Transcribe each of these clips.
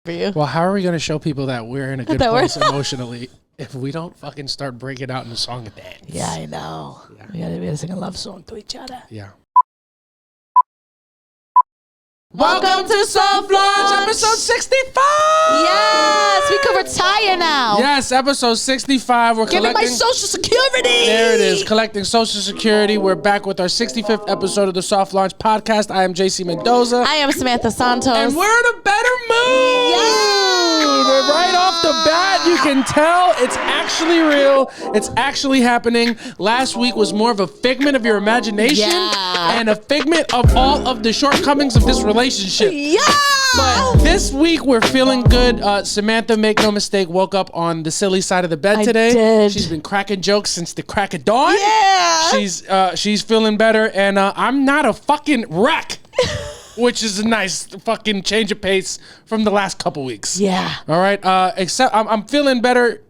for you. Well, how are we going to show people that we're in a good place emotionally if we don't fucking start breaking out in a song and dance? Yeah, I know. Yeah. We gotta sing a love song to each other. Yeah. Welcome to Soft Launch, episode 65. Yes, we can retire now. Yes, episode 65. We're Give me collecting my Social Security. There it is, collecting Social Security. We're back with our 65th episode of the Soft Launch podcast. I am JC Mendoza. I am Samantha Santos. And we're in a better mood. Yeah. Right off the bat, you can tell it's actually real. It's actually happening. Last week was more of a figment of your imagination and a figment of all of the shortcomings of this relationship. Yeah. But this week we're feeling good. Samantha, make no mistake, woke up on the silly side of the bed today. Did. She's been cracking jokes since the crack of dawn. Yeah. She's feeling better, and I'm not a fucking wreck. Which is a nice fucking change of pace from the last couple weeks. Yeah. All right. Except I'm feeling better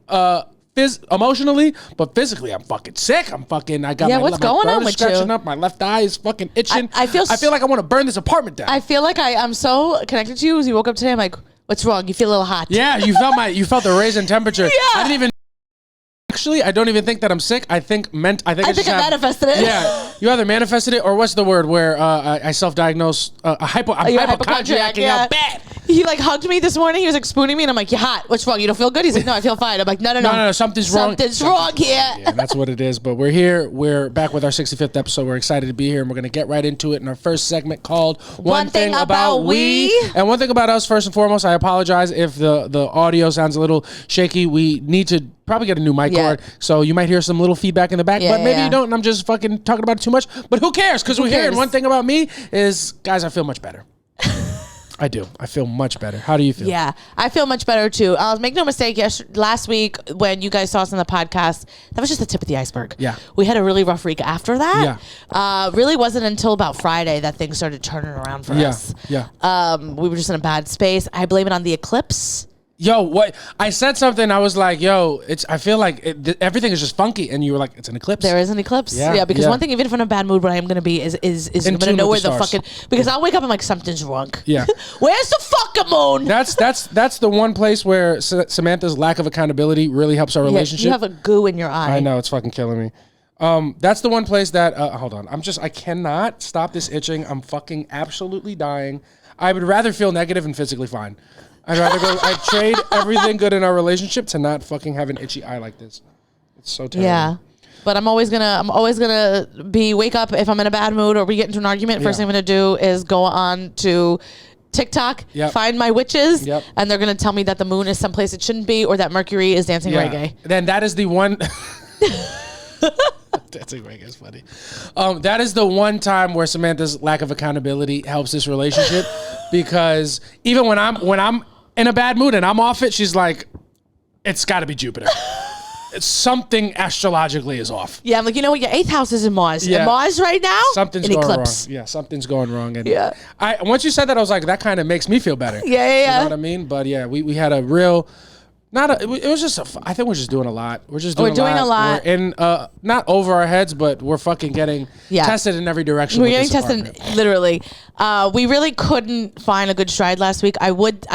emotionally, but physically I'm fucking sick. I got what's going on with stretching you? up. My left eye is fucking itching. I feel like I want to burn this apartment down. I feel like I'm so connected to you. As you woke up today, I'm like, what's wrong? You feel a little hot. Yeah, you felt the raise in temperature. Yeah. Actually, I don't even think that I'm sick. I think I manifested it. Yeah, you either manifested it or what's the word where I self-diagnose I'm hypochondriac. Yeah. Bad. He like hugged me this morning. He was like spooning me, and I'm like, "You're hot. What's wrong? You don't feel good?" He's like, "No, I feel fine." I'm like, "No, something's wrong. Something's wrong here." Yeah, that's what it is. But we're here. We're back with our 65th episode. We're excited to be here, and we're gonna get right into it in our first segment called "One Thing About We." And one thing about us, first and foremost, I apologize if the audio sounds a little shaky. We need to probably get a new mic cord, so you might hear some little feedback in the back, but maybe you don't, and I'm just fucking talking about it too much. But who cares? Because we're here. And one thing about me is, guys, I feel much better. I do. I feel much better. How do you feel? Yeah, I feel much better too. Make no mistake, last week when you guys saw us on the podcast, that was just the tip of the iceberg. Yeah. We had a really rough week after that. Yeah. Really wasn't until about Friday that things started turning around for us. Yeah. We were just in a bad space. I blame it on the eclipse. Yo, what? I said something. I was like, yo, I feel like everything is just funky. And you were like, it's an eclipse. There is an eclipse. Yeah, because one thing, even if I'm in a bad mood, what I am going to be is I'm going to know where the fucking, because I'll wake up and I'm like, something's wrong. Yeah. Where's the fucking moon? That's the one place where Samantha's lack of accountability really helps our relationship. You have a goo in your eye. I know, it's fucking killing me. That's the one place that, hold on. I cannot stop this itching. I'm fucking absolutely dying. I would rather feel negative and physically fine. I'd trade everything good in our relationship to not fucking have an itchy eye like this. It's so terrible. Yeah. But I'm always gonna wake up if I'm in a bad mood or we get into an argument. First thing I'm gonna do is go on to TikTok, find my witches, and they're gonna tell me that the moon is someplace it shouldn't be or that Mercury is dancing reggae. Then that is the one. Dancing reggae is funny. That is the one time where Samantha's lack of accountability helps this relationship, because even when I'm in a bad mood and I'm off it, she's like, it's got to be Jupiter. Something astrologically is off. Yeah, I'm like, you know what? Your 8th house is in Mars. Yeah. In Mars right now, something's going wrong. Yeah, something's going wrong. And once you said that, I was like, that kind of makes me feel better. Yeah. You know what I mean? But yeah, we had a real. It was just I think we're just doing a lot. We're doing a lot. We're in not over our heads, but we're fucking getting tested in every direction. We're getting tested literally. We really couldn't find a good stride last week. I would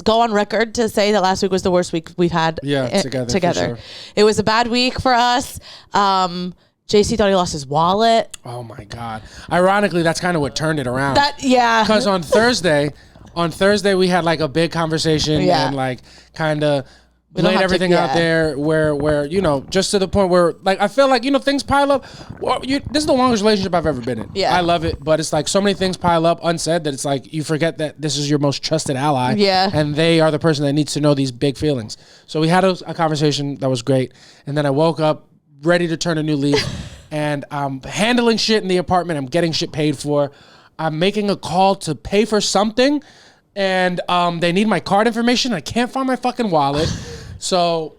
go on record to say that last week was the worst week we've had together. Sure. It was a bad week for us. JC thought he lost his wallet. Oh my God. Ironically, that's kind of what turned it around. Because on Thursday we had like a big conversation and like kind of laid everything out there where just to the point where like I feel like things pile up. This is the longest relationship I've ever been in. I love it, but it's like so many things pile up unsaid that it's like you forget that this is your most trusted ally, and they are the person that needs to know these big feelings. So we had a conversation that was great, and then I woke up ready to turn a new leaf, and I'm handling shit in the apartment. I'm getting shit paid for. I'm making a call to pay for something, and they need my card information. I can't find my fucking wallet. So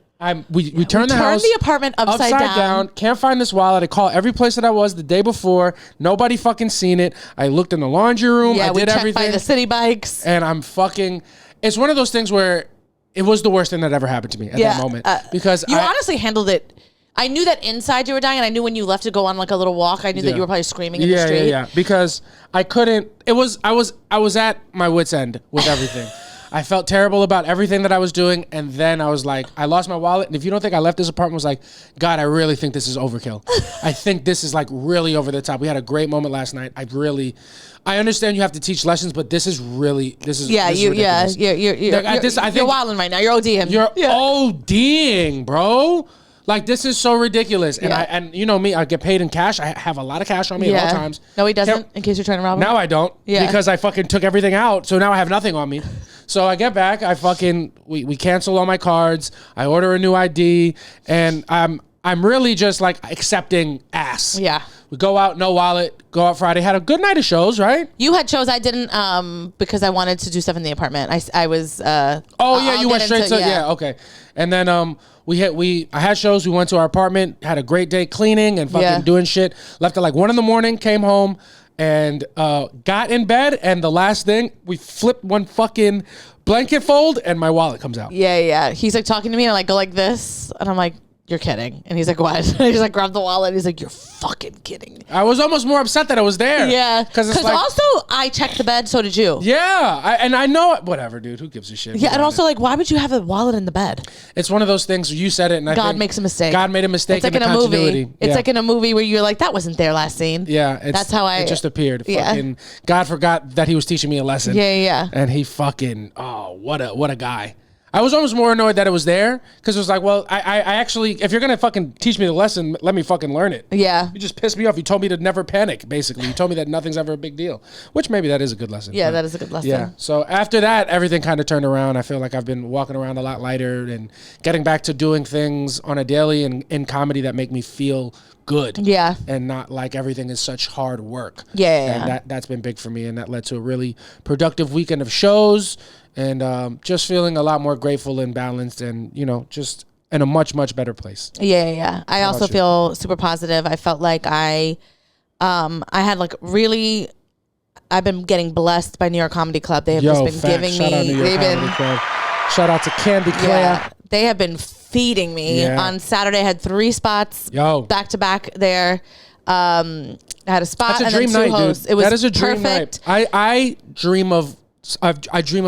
we turn the apartment upside down. Can't find this wallet. I call every place that I was the day before. Nobody fucking seen it. I looked in the laundry room. I did everything. By the city bikes. And I'm fucking. It's one of those things where it was the worst thing that ever happened to me at that moment, because you honestly handled it. I knew that inside you were dying, and I knew when you left to go on like a little walk, I knew that you were probably screaming in the street. Yeah, because I couldn't. I was at my wit's end with everything. I felt terrible about everything that I was doing. And then I was like, I lost my wallet. And if you don't think I left this apartment, I was like, God, I really think this is overkill. I think this is like really over the top. We had a great moment last night. I understand you have to teach lessons, but this is ridiculous. You're wilding right now. You're ODing. You're ODing, bro. Like, this is so ridiculous. And and you know me, I get paid in cash. I have a lot of cash on me at all times. No, he doesn't, in case you're trying to rob him. Now I don't. Yeah. Because I fucking took everything out. So now I have nothing on me. So I get back, we cancel all my cards. I order a new ID, and I'm really just like accepting ass. Yeah. We go out, no wallet, go out Friday. Had a good night of shows, right? You had shows. I didn't because I wanted to do stuff in the apartment. I was you went straight to okay. And then I had shows. We went to our apartment, had a great day cleaning and fucking doing shit. Left at like 1 a.m, came home and got in bed, and the last thing, we flipped one fucking blanket fold and my wallet comes out. Yeah. He's like talking to me and I like go like this and I'm like, you're kidding. And he's like, what? And he's like, grab the wallet. And he's like, you're fucking kidding. I was almost more upset that I was there. Yeah. Because like, also, I checked the bed. So did you. Yeah. And I know, whatever, dude. Who gives a shit? Yeah. And also, like, why would you have a wallet in the bed? It's one of those things. You said it. And God makes a mistake. God made a mistake. It's like in a movie. It's like in a movie where you're like, that wasn't there last scene. Yeah. That's how it just appeared. Yeah. Fucking God forgot that he was teaching me a lesson. Yeah. And he fucking, what a guy. I was almost more annoyed that it was there because it was like, well, I actually, if you're going to fucking teach me the lesson, let me fucking learn it. Yeah. You just pissed me off. You told me to never panic, basically. You told me that nothing's ever a big deal, which maybe that is a good lesson. Yeah, that is a good lesson. Yeah. So after that, everything kind of turned around. I feel like I've been walking around a lot lighter and getting back to doing things on a daily and in comedy that make me feel good. Yeah. And not like everything is such hard work. Yeah. And that's been big for me. And that led to a really productive weekend of shows. And just feeling a lot more grateful and balanced and, just in a much, much better place. Yeah. I also feel super positive. I felt like I had like really, I've been getting blessed by New York Comedy Club. They have just been giving me. Shout out to Candy Claire. Yeah, they have been feeding me. Yeah. On Saturday, I had 3 spots back to back there. I had a spot and then 2 hosts. It was that is a dream night. I dream of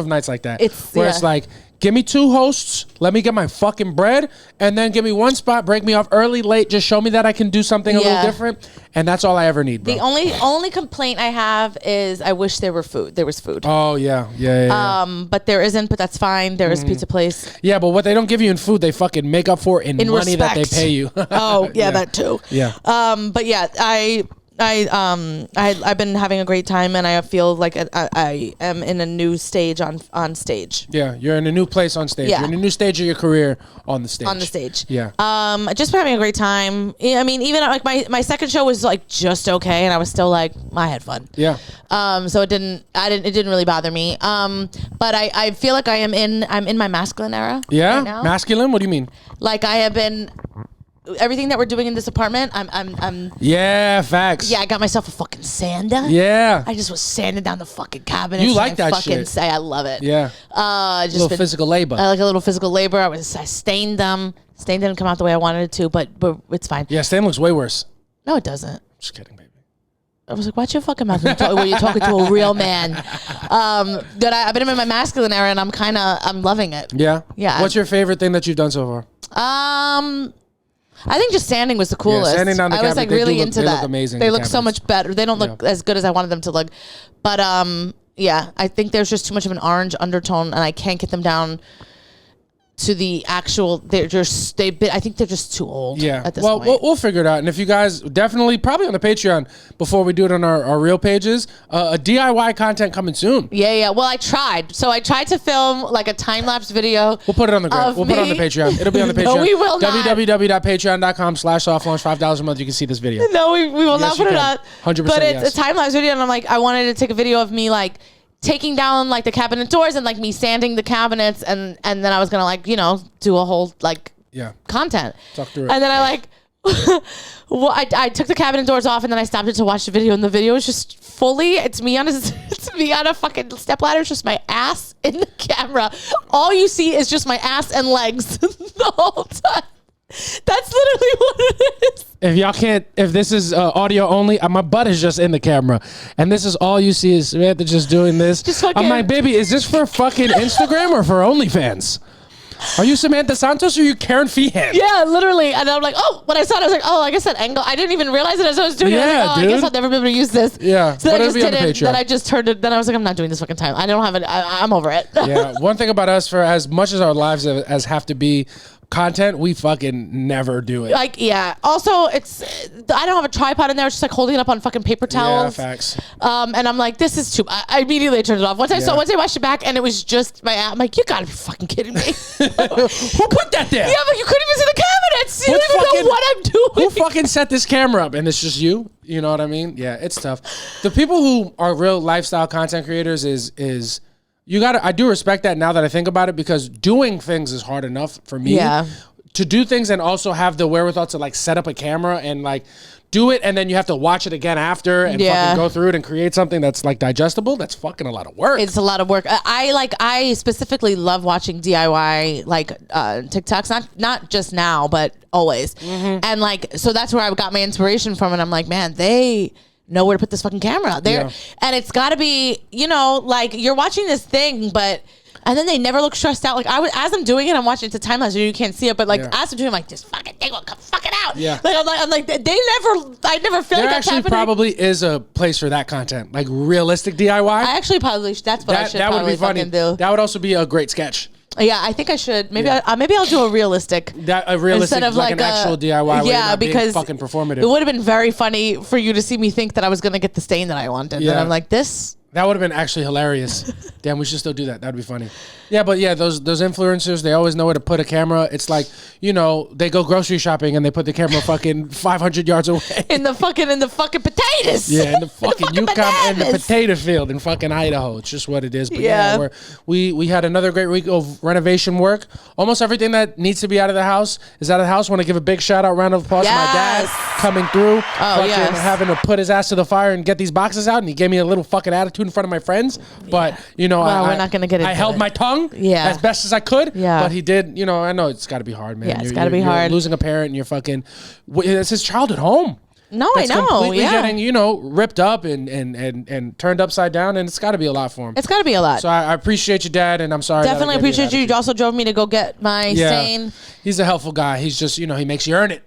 nights like that. It's like, give me 2 hosts, let me get my fucking bread, and then give me 1 spot, break me off early, late, just show me that I can do something a little different, and that's all I ever need, bro. The only complaint I have is I wish there was food. Oh, yeah. But there isn't, but that's fine. There is Pizza Place. Yeah, but what they don't give you in food, they fucking make up for in money that they pay you. Oh, yeah, that too. Yeah. But yeah, I've been having a great time, and I feel like I am in a new stage on stage. Yeah, you're in a new place on stage. Yeah. You're in a new stage of your career on the stage. Yeah. Just been having a great time. I mean, even like my second show was like just okay, and I was still like, I had fun. Yeah. So it didn't really bother me. But I feel like I'm in my masculine era. Yeah. Right now. Masculine? What do you mean? Like I have been. Everything that we're doing in this apartment, I'm. Yeah, facts. Yeah, I got myself a fucking sander. Yeah. I just was sanding down the fucking cabinets. You like that shit? I love it. Yeah. Just a little physical labor. I like a little physical labor. I stained them. Stain didn't come out the way I wanted it to, but it's fine. Yeah, stain looks way worse. No, it doesn't. Just kidding, baby. I was like, watch your fucking mouth when you're talking to a real man. Good. I've been in my masculine era, and I'm loving it. Yeah. Yeah. What's your favorite thing that you've done so far? I think just sanding was the coolest. Yeah, sanding down the I was like really into that. They look amazing. They look so much better. They don't look as good as I wanted them to look. But yeah, I think there's just too much of an orange undertone, and I can't get them down to the actual. I think they're just too old. Yeah. At this point. We'll figure it out. And if you guys definitely probably on the Patreon before we do it on our real pages, a DIY content coming soon. Yeah. Well, I tried. So I tried to film like a time lapse video. We'll put it on the We'll put it on the Patreon. It'll be on the Patreon. No, we will not. www.patreon.com/softlaunch $5 a month. You can see this video. No, we will not put it up. 100%. But it's a time lapse video, and I'm like, I wanted to take a video of me like taking down like the cabinet doors and like me sanding the cabinets, and then I was gonna like do a whole like content. Talk through it. And then I like I took the cabinet doors off, and then I stopped it to watch the video, and the video is just fully it's me on a fucking stepladder. It's just my ass in the camera. All you see is just my ass and legs the whole time. That's literally what it is. If y'all can't, if this is audio only, my butt is just in the camera, and this is all you see is Samantha just doing this. I'm like, baby, is this for fucking Instagram or for OnlyFans? Are you Samantha Santos or are you Karen Feehan? Yeah, literally. And I'm like, oh, when I saw it, I was like, oh, I guess that angle. I didn't even realize it as I was doing it. I was like, oh, dude. I guess I'll never be able to use this. Yeah. So then I just did it. Then I just turned it. Then I was like, I'm not doing this fucking time. I don't have it. I'm over it. Yeah. One thing about us, for as much as our lives as have to be content, we fucking never do it. Like, yeah. Also, I don't have a tripod in there. It's just like holding it up on fucking paper towels. Yeah, facts. And I'm like, this is too. I immediately turned it off. Once I watched it back, and it was just my app. I'm like, you gotta be fucking kidding me. Who put that there? Yeah, but you couldn't even see the cabinets. You don't even know what I'm doing. Who fucking set this camera up? And it's just you. You know what I mean? Yeah, it's tough. The people who are real lifestyle content creators is. I do respect that now that I think about it, because doing things is hard enough for me. Yeah. To do things and also have the wherewithal to like set up a camera and like do it, and then you have to watch it again after and fucking go through it and create something that's like digestible. That's fucking a lot of work. It's a lot of work. I specifically love watching DIY TikToks, not just now, but always. Mm-hmm. And like, so that's where I got my inspiration from. And I'm like, man, they know where to put this fucking camera out there. And it's got to be, like you're watching this thing, and then they never look stressed out. Like as I'm doing it, I'm watching it to time lapse, so you can't see it. But like as I'm doing it, I'm like, this fucking thing will come fucking out. Yeah. Like I'm like, I never feel like that's happening. There actually probably is a place for that content, like realistic DIY. I actually probably, that's what I should probably fucking do. That would also be a great sketch. Yeah, I think I should. Maybe I'll do a realistic instead of like an actual DIY. Yeah, because fucking performative. It would have been very funny for you to see me think that I was going to get the stain that I wanted. Yeah. And I'm like, this. That would have been actually hilarious. Damn, we should still do that. That'd be funny. Yeah, but yeah, those influencers, they always know where to put a camera. It's like, they go grocery shopping and they put the camera fucking 500 yards away. In the fucking potatoes. Yeah, in the fucking Yukon and the potato field in fucking Idaho. It's just what it is. But yeah, we had another great week of renovation work. Almost everything that needs to be out of the house is out of the house. Want to give a big shout out, round of applause to my dad coming through. Having to put his ass to the fire and get these boxes out, and he gave me a little fucking attitude in front of my friends. But we're not gonna get into it. I held my tongue as best as I could. Yeah. But he did, I know it's gotta be hard, man. Yeah, it's gotta be hard. Losing a parent and you're fucking, it's his childhood home. No, I know. Completely getting, ripped up and turned upside down, and it's got to be a lot for him. It's got to be a lot. So I appreciate you, Dad, and I'm sorry. Definitely appreciate you. You also drove me to go get my stain. He's a helpful guy. He's just, he makes you earn it.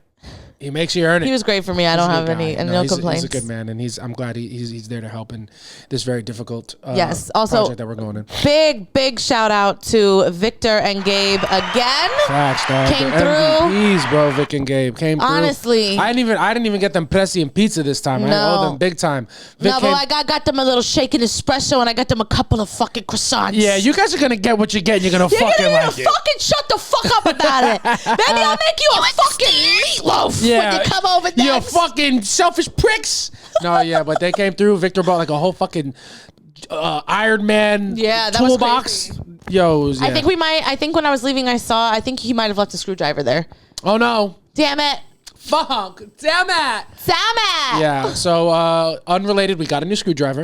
He makes you earn it. He was great for me. I don't have any complaints. He's a good man, and I'm glad he's there to help in this very difficult also project that we're going in. Big shout out to Victor and Gabe again. Facts, dog. Came through. MVPs, bro. Vic and Gabe came through. Honestly, I didn't even get them Prezi and pizza this time. I owe them big time. But I got them a little shaken espresso, and I got them a couple of fucking croissants. Yeah, you guys are gonna get what you get. You're gonna fucking like it. Fucking shut the fuck up about it. Maybe I'll make you a fucking meatloaf. Yeah. When you come over next. You fucking selfish pricks. No, yeah, but they came through. Victor bought like a whole fucking Iron Man toolbox. I think when I was leaving, I think he might have left a screwdriver there. Oh no. Damn it. Fuck. Damn it. Yeah, so unrelated, we got a new screwdriver.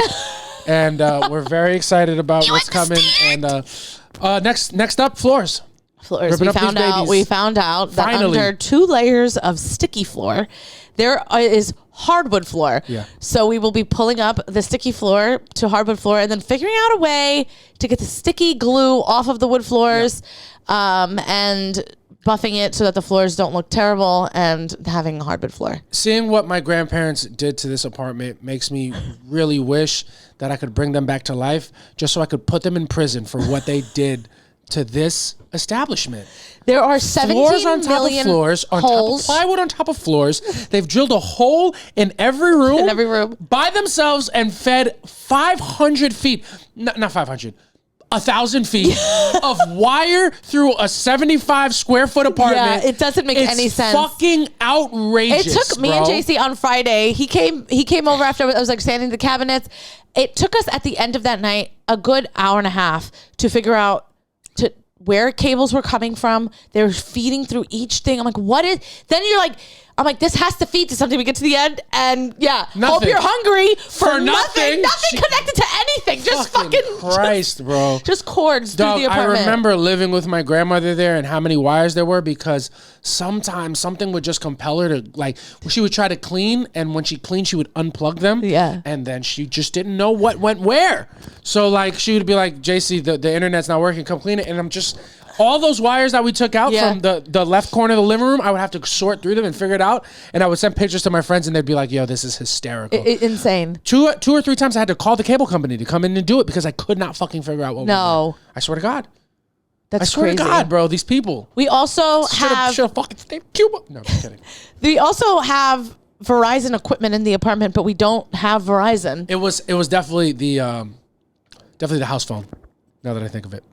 And we're very excited about what's coming. And next up, floors. We found out that under 2 layers of sticky floor, there is hardwood floor. Yeah. So we will be pulling up the sticky floor to hardwood floor and then figuring out a way to get the sticky glue off of the wood floors, and buffing it so that the floors don't look terrible and having a hardwood floor. Seeing what my grandparents did to this apartment makes me really wish that I could bring them back to life just so I could put them in prison for what they did to this establishment. There are 17 floors on top of floors, on top of plywood on top of floors. They've drilled a hole in every room. By themselves and fed 500 feet, not 500, 1,000 feet of wire through a 75 square foot apartment. Yeah, it doesn't make any sense. It's fucking outrageous. It took me and JC on Friday. He came over after I was like sanding the cabinets. It took us at the end of that night a good hour and a half to figure out where cables were coming from. They were feeding through each thing. I'm like, what is? Then you're like, I'm like, this has to feed to something. We get to the end, and nothing. Hope you're hungry for nothing. Nothing connected to anything. Just fucking Christ, bro. Just cords through the apartment. I remember living with my grandmother there and how many wires there were, because sometimes something would just compel her to, like, she would try to clean, and when she cleaned, she would unplug them. Yeah. And then she just didn't know what went where. So, like, she would be like, JC, the internet's not working. Come clean it. And I'm just... all those wires that we took out from the left corner of the living room, I would have to sort through them and figure it out. And I would send pictures to my friends, and they'd be like, yo, this is hysterical. Insane. Two or three times I had to call the cable company to come in and do it because I could not fucking figure out what was going. I swear to God. I swear to God, bro, these people. We also should have fucking stayed in Cuba. No, I'm kidding. We also have Verizon equipment in the apartment, but we don't have Verizon. It was definitely the house phone, now that I think of it.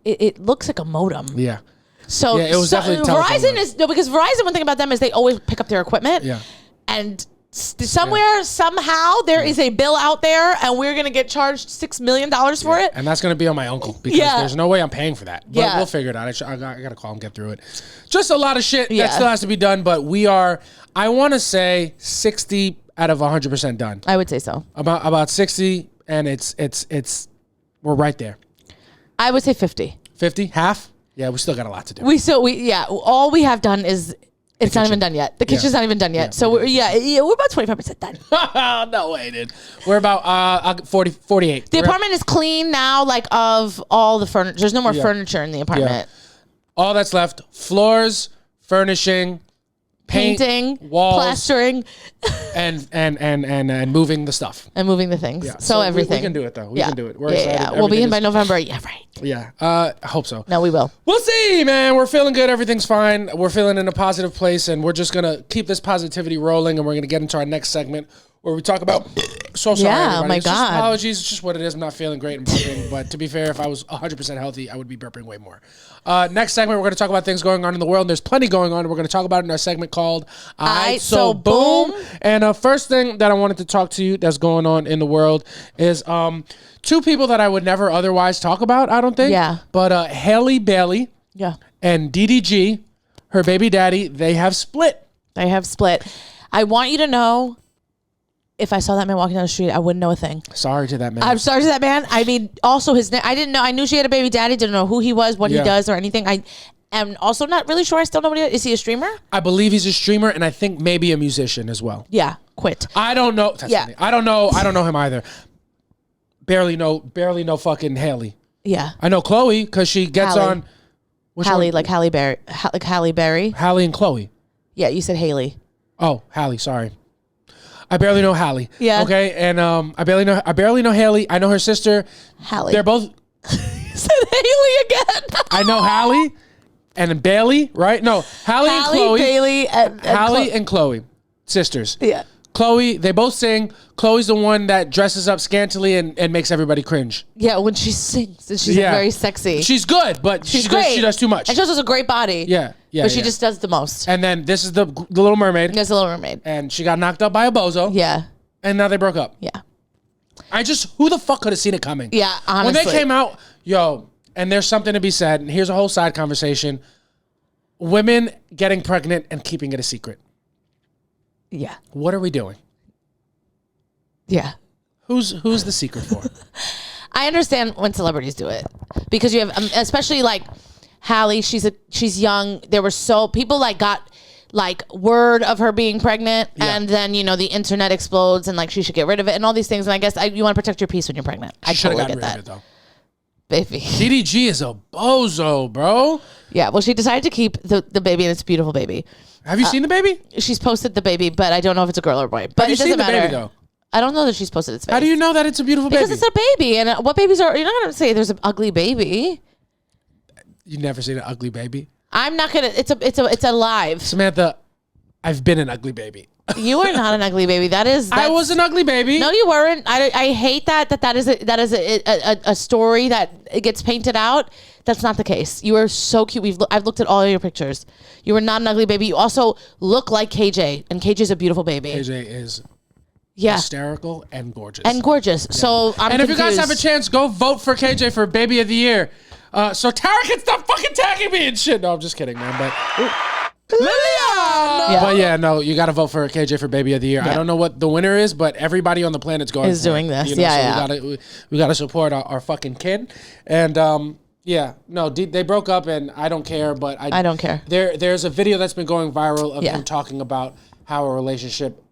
It looks like a modem. Yeah. So it was definitely Verizon is because Verizon. One thing about them is they always pick up their equipment. Yeah. And somehow there is a bill out there, and we're gonna get charged $6 million for it. And that's gonna be on my uncle because there's no way I'm paying for that. But we'll figure it out. I gotta call him, get through it. Just a lot of shit that still has to be done. But we are, I want to say, 60 out of 100% done. I would say so. About 60, and it's we're right there. I would say 50. 50? Half? Yeah, we still got a lot to do. All we have done is it's not even done yet. The kitchen's not even done yet. So we're about 25% done. No way, dude. We're about 48. The apartment is clean now, like of all the furniture. There's no more furniture in the apartment. All that's left: floors, furnishing, painting, walls, plastering, and moving the stuff and moving the things. Yeah. So everything. We can do it though. We can do it. We're excited. Yeah. We'll be in by November. Yeah, right. Yeah. I hope so. No, we will. We'll see, man. We're feeling good. Everything's fine. We're feeling in a positive place, and we're just gonna keep this positivity rolling. And we're gonna get into our next segment where we talk about. So sorry, everybody. Oh my it's God. Just apologies. It's just what it is. I'm not feeling great and burping. But to be fair, if I was 100% healthy, I would be burping way more. Next segment, we're going to talk about things going on in the world. And there's plenty going on. We're going to talk about it in our segment called Aight So Boom. And first thing that I wanted to talk to you that's going on in the world is two people that I would never otherwise talk about, I don't think. Yeah. But Halle Bailey and DDG, her baby daddy, they have split. I want you to know, if I saw that man walking down the street, I wouldn't know a thing. Sorry to that man. I'm sorry to that man. I mean, also his name. I didn't know. I knew she had a baby daddy. Didn't know who he was, what he does, or anything. I am also not really sure. I still know what he is. Is he a streamer? I believe he's a streamer, and I think maybe a musician as well. Yeah, quit. I don't know. Funny. I don't know. I don't know him either. Barely know fucking Haley. Yeah. I know Chloe because she gets Halle. on. Halle, like Halle Berry. Like Halle Berry. Halle and Chloe. Yeah, you said Haley. Oh, Halle. Sorry. I barely know Halle. Yeah. Okay, and I barely know Haley. I know her sister. Halle. They're both. You said Haley again. I know Halle and Bailey, right? No, Halle and Chloe. Bailey and Halle and Chloe, sisters. Yeah. Chloe, they both sing. Chloe's the one that dresses up scantily and makes everybody cringe. Yeah, when she sings, she's very sexy. She's good, but she does too much. And she also has a great body. Yeah. But she just does the most. And then this is the Little Mermaid. There's the Little Mermaid. And she got knocked up by a bozo. Yeah. And now they broke up. Yeah. Who the fuck could have seen it coming? Yeah, honestly. When they came out, and there's something to be said, and here's a whole side conversation. Women getting pregnant and keeping it a secret. Yeah. What are we doing? Yeah. Who's the secret for? I understand when celebrities do it because you have, especially like Halle. She's young. There were people got word of her being pregnant, and then the internet explodes and she should get rid of it and all these things. And I guess you want to protect your peace when you're pregnant. I totally get that. Rid of it, though. Baby. DDG is a bozo, bro. Yeah. Well, she decided to keep the baby, and it's a beautiful baby. Have you seen the baby? She's posted the baby, but I don't know if it's a girl or a boy. But it doesn't matter. Baby, though? I don't know that she's posted its face. How do you know that it's a beautiful baby? Because it's a baby, and what babies are? You're not gonna say there's an ugly baby. You never seen an ugly baby? I'm not gonna. It's alive. Samantha, I've been an ugly baby. You are not an ugly baby. I was an ugly baby. No, you weren't. I hate that is a story that it gets painted out. That's not the case. You are so cute. I've looked at all of your pictures. You are not an ugly baby. You also look like KJ, and KJ is a beautiful baby. KJ is hysterical and gorgeous. Yeah. So I'm confused. If you guys have a chance, go vote for KJ for Baby of the Year. So Tara can stop fucking tagging me and shit. No, I'm just kidding, man. But Lilia! But yeah, no, you got to vote for KJ for Baby of the Year. I don't know what the winner is, but everybody on the planet's going is doing this. You know, so we gotta support our fucking kid. And they broke up, and I don't care. But I don't care. There's a video that's been going viral of him talking about how a relationship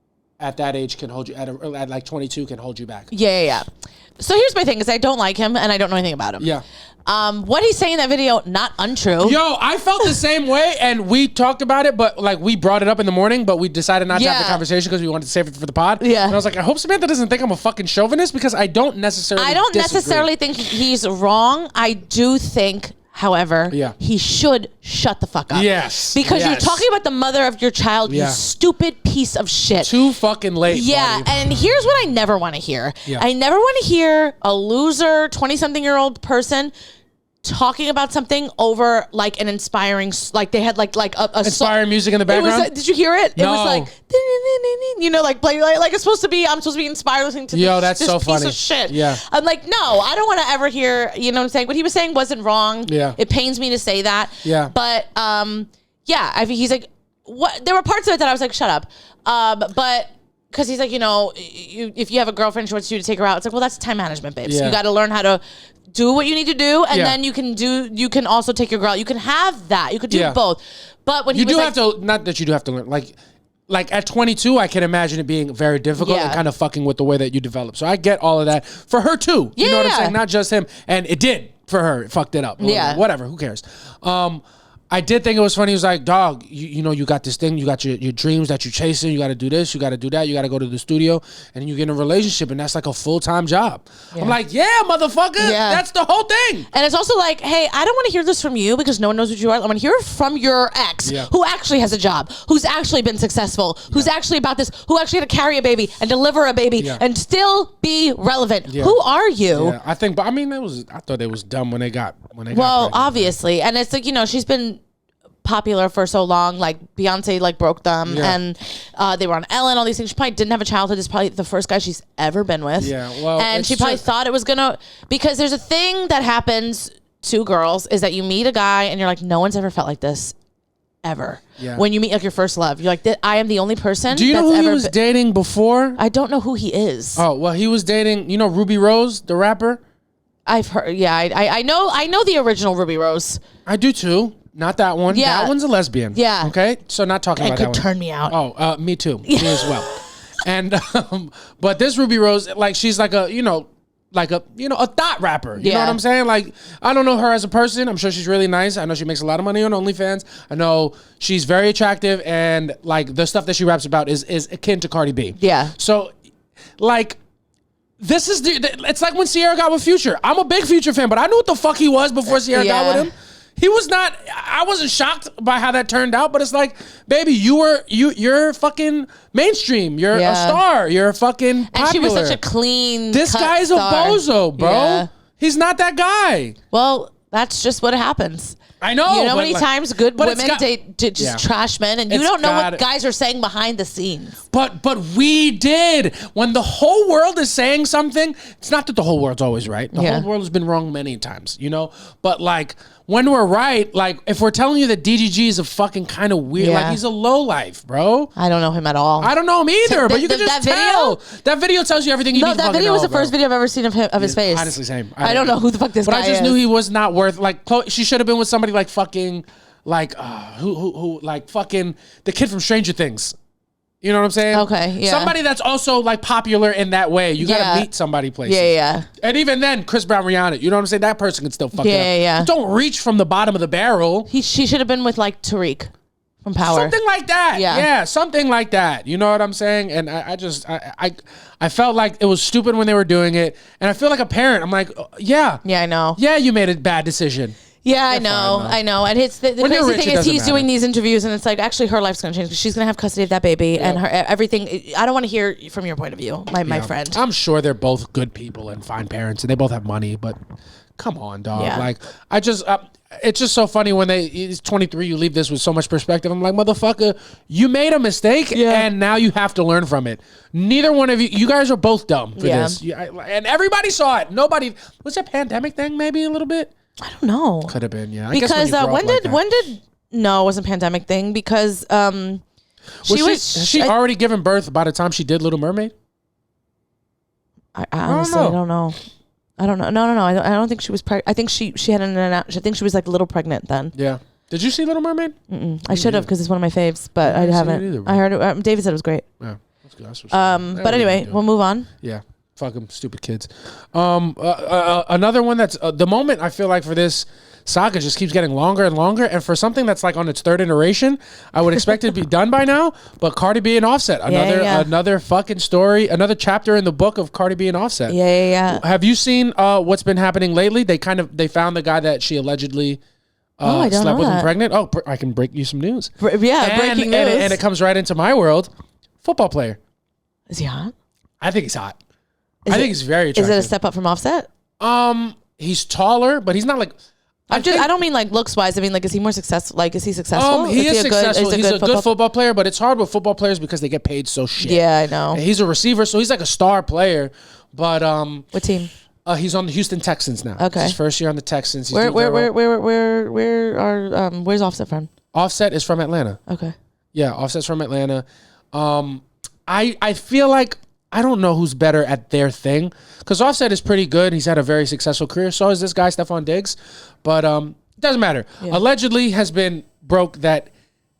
at that age can hold you at like 22 can hold you back. Yeah. So here's my thing: is I don't like him, and I don't know anything about him. Yeah. What he's saying in that video, not untrue. Yo, I felt the same way, and we talked about it, but like we brought it up in the morning, but we decided not to have the conversation because we wanted to save it for the pod. Yeah. And I was like, I hope Samantha doesn't think I'm a fucking chauvinist because I don't necessarily think he's wrong. I do think, however, he should shut the fuck up. Yes. Because you're talking about the mother of your child, you stupid piece of shit. Too fucking late. Yeah, buddy. and here's what I never want to hear. Yeah. I never want to hear a loser 20-something-year-old person talking about something over like an inspiring, like they had like a inspiring music in the background. Did you hear it? No. It was like, you know, like play like it's supposed to be. I'm supposed to be inspired listening to that's this so piece funny. of shit. Yeah, I'm like, no, I don't want to ever hear. You know what I'm saying? What he was saying wasn't wrong. Yeah, it pains me to say that. Yeah, but I think he's like, what? There were parts of it that I was like, shut up. But. Because he's like, you know, if you have a girlfriend, she wants you to take her out. It's like, well, that's time management, babes. Yeah. You got to learn how to do what you need to do, and then you can also take your girl. You can have that. You could do both. But when not that you do have to learn, like at 22, I can imagine it being very difficult and kind of fucking with the way that you develop. So I get all of that for her too. You know what I'm saying? Not just him. And it did for her. It fucked it up. Yeah. Whatever. Who cares? I did think it was funny. He was like, dog, you know, you got this thing. You got your dreams that you're chasing. You got to do this. You got to do that. You got to go to the studio. And then you get in a relationship, and that's like a full-time job. Yeah. I'm like, yeah, motherfucker. Yeah. That's the whole thing. And it's also like, hey, I don't want to hear this from you because no one knows what you are. I want to hear it from your ex who actually has a job, who's actually been successful, who's actually about this, who actually had to carry a baby and deliver a baby and still be relevant. Yeah. Who are you? Yeah, I think, but I mean, I thought it was dumb when they got pregnant. Obviously. And it's like, you know, she's been popular for so long, like Beyonce like broke them and they were on Ellen, all these things. She probably didn't have a childhood. This is probably the first guy she's ever been with. And she probably thought it was gonna, because there's a thing that happens to girls is that you meet a guy and you're like, no one's ever felt like this ever. When you meet like your first love, you're like, I am the only person. Do you know who he was dating before? I don't know who he is. Oh, well, he was dating, you know, Ruby Rose, the rapper. I've heard. I know the original Ruby Rose. I do too. Not that one. Yeah. That one's a lesbian. Yeah. Okay. So not talking about that one. It could turn me out. Oh, me too. Me as well. And but this Ruby Rose, like she's like a thought rapper. You know what I'm saying? Like, I don't know her as a person. I'm sure she's really nice. I know she makes a lot of money on OnlyFans. I know she's very attractive, and like the stuff that she raps about is akin to Cardi B. Yeah. So, like, this is it's like when Sierra got with Future. I'm a big Future fan, but I knew what the fuck he was before Sierra got with him. He was not. I wasn't shocked by how that turned out, but it's like, baby, you're fucking mainstream. You're a star. You're fucking popular. And she was such a clean. This guy's a bozo, bro. Yeah. He's not that guy. Well, that's just what happens. I know. You know how many times good women date just trash men, and you don't know what guys are saying behind the scenes. But we did. When the whole world is saying something, it's not that the whole world's always right. The whole world has been wrong many times, you know? But like, when we're right, like if we're telling you that DGG is a fucking kind of weird, like he's a lowlife, bro. I don't know him at all. I don't know him either, but you can just tell. That video tells you everything you need to fucking know. That video was the first video I've ever seen of his face. Honestly, same. I don't know who the fuck this guy is. But I just knew he was not worth, like, she should have been with somebody like fucking, like, who like fucking the kid from Stranger Things. You know what I'm saying? Okay, yeah. Somebody that's also like popular in that way. You gotta meet somebody places. Yeah. And even then, Chris Brown, Rihanna, you know what I'm saying? That person can still fuck it up. Yeah. Don't reach from the bottom of the barrel. She should have been with like Tariq from Power. Something like that. Yeah, something like that. You know what I'm saying? And I felt like it was stupid when they were doing it. And I feel like a parent. I'm like, yeah. Yeah, I know. Yeah, you made a bad decision. Yeah, I know. And it's the crazy thing is he's doing these interviews, and it's like, actually her life's going to change because she's going to have custody of that baby and her everything. I don't want to hear from your point of view, my friend. I'm sure they're both good people and fine parents, and they both have money, but come on, dog. Yeah. Like, I just, it's just so funny when he's 23, you leave this with so much perspective. I'm like, motherfucker, you made a mistake, and now you have to learn from it. Neither one of you guys are both dumb for this. And everybody saw it. Nobody, was it a pandemic thing maybe a little bit? I don't know. Could have been, yeah. Because when did no, it wasn't a pandemic thing because Has she already given birth by the time she did Little Mermaid? I honestly don't know. I don't know. No. I don't think she was pregnant. I think she had I think she was like a little pregnant then. Yeah. Did you see Little Mermaid? I should have because it's one of my faves, but I haven't. Either, I heard it. David said it was great. Yeah, that's good. That's but anyway, we'll move on. Yeah. Fuck them, stupid kids. Another one that's the moment I feel like for this saga just keeps getting longer and longer, and for something that's like on its third iteration, I would expect it to be done by now. But Cardi B and Offset, another fucking story, another chapter in the book of Cardi B and Offset. Yeah. Have you seen what's been happening lately? They found the guy that she allegedly slept with and pregnant. Oh, I can break you some news. Breaking news, and it comes right into my world. Football player. Is he hot? I think he's hot. I think he's very attractive. Is it a step up from Offset? He's taller, but he's not like. I don't mean like looks wise. I mean like, is he more successful? Like, is he successful? He is successful. He's a good football player, but it's hard with football players because they get paid so shit. Yeah, I know. And he's a receiver, so he's like a star player. But what team? He's on the Houston Texans now. Okay, it's his first year on the Texans. He's where's Offset from? Offset is from Atlanta. Okay. Yeah, Offset's from Atlanta. I feel like. I don't know who's better at their thing because Offset is pretty good. He's had a very successful career. So is this guy, Stephon Diggs. But it doesn't matter. Yeah. Allegedly has been broke that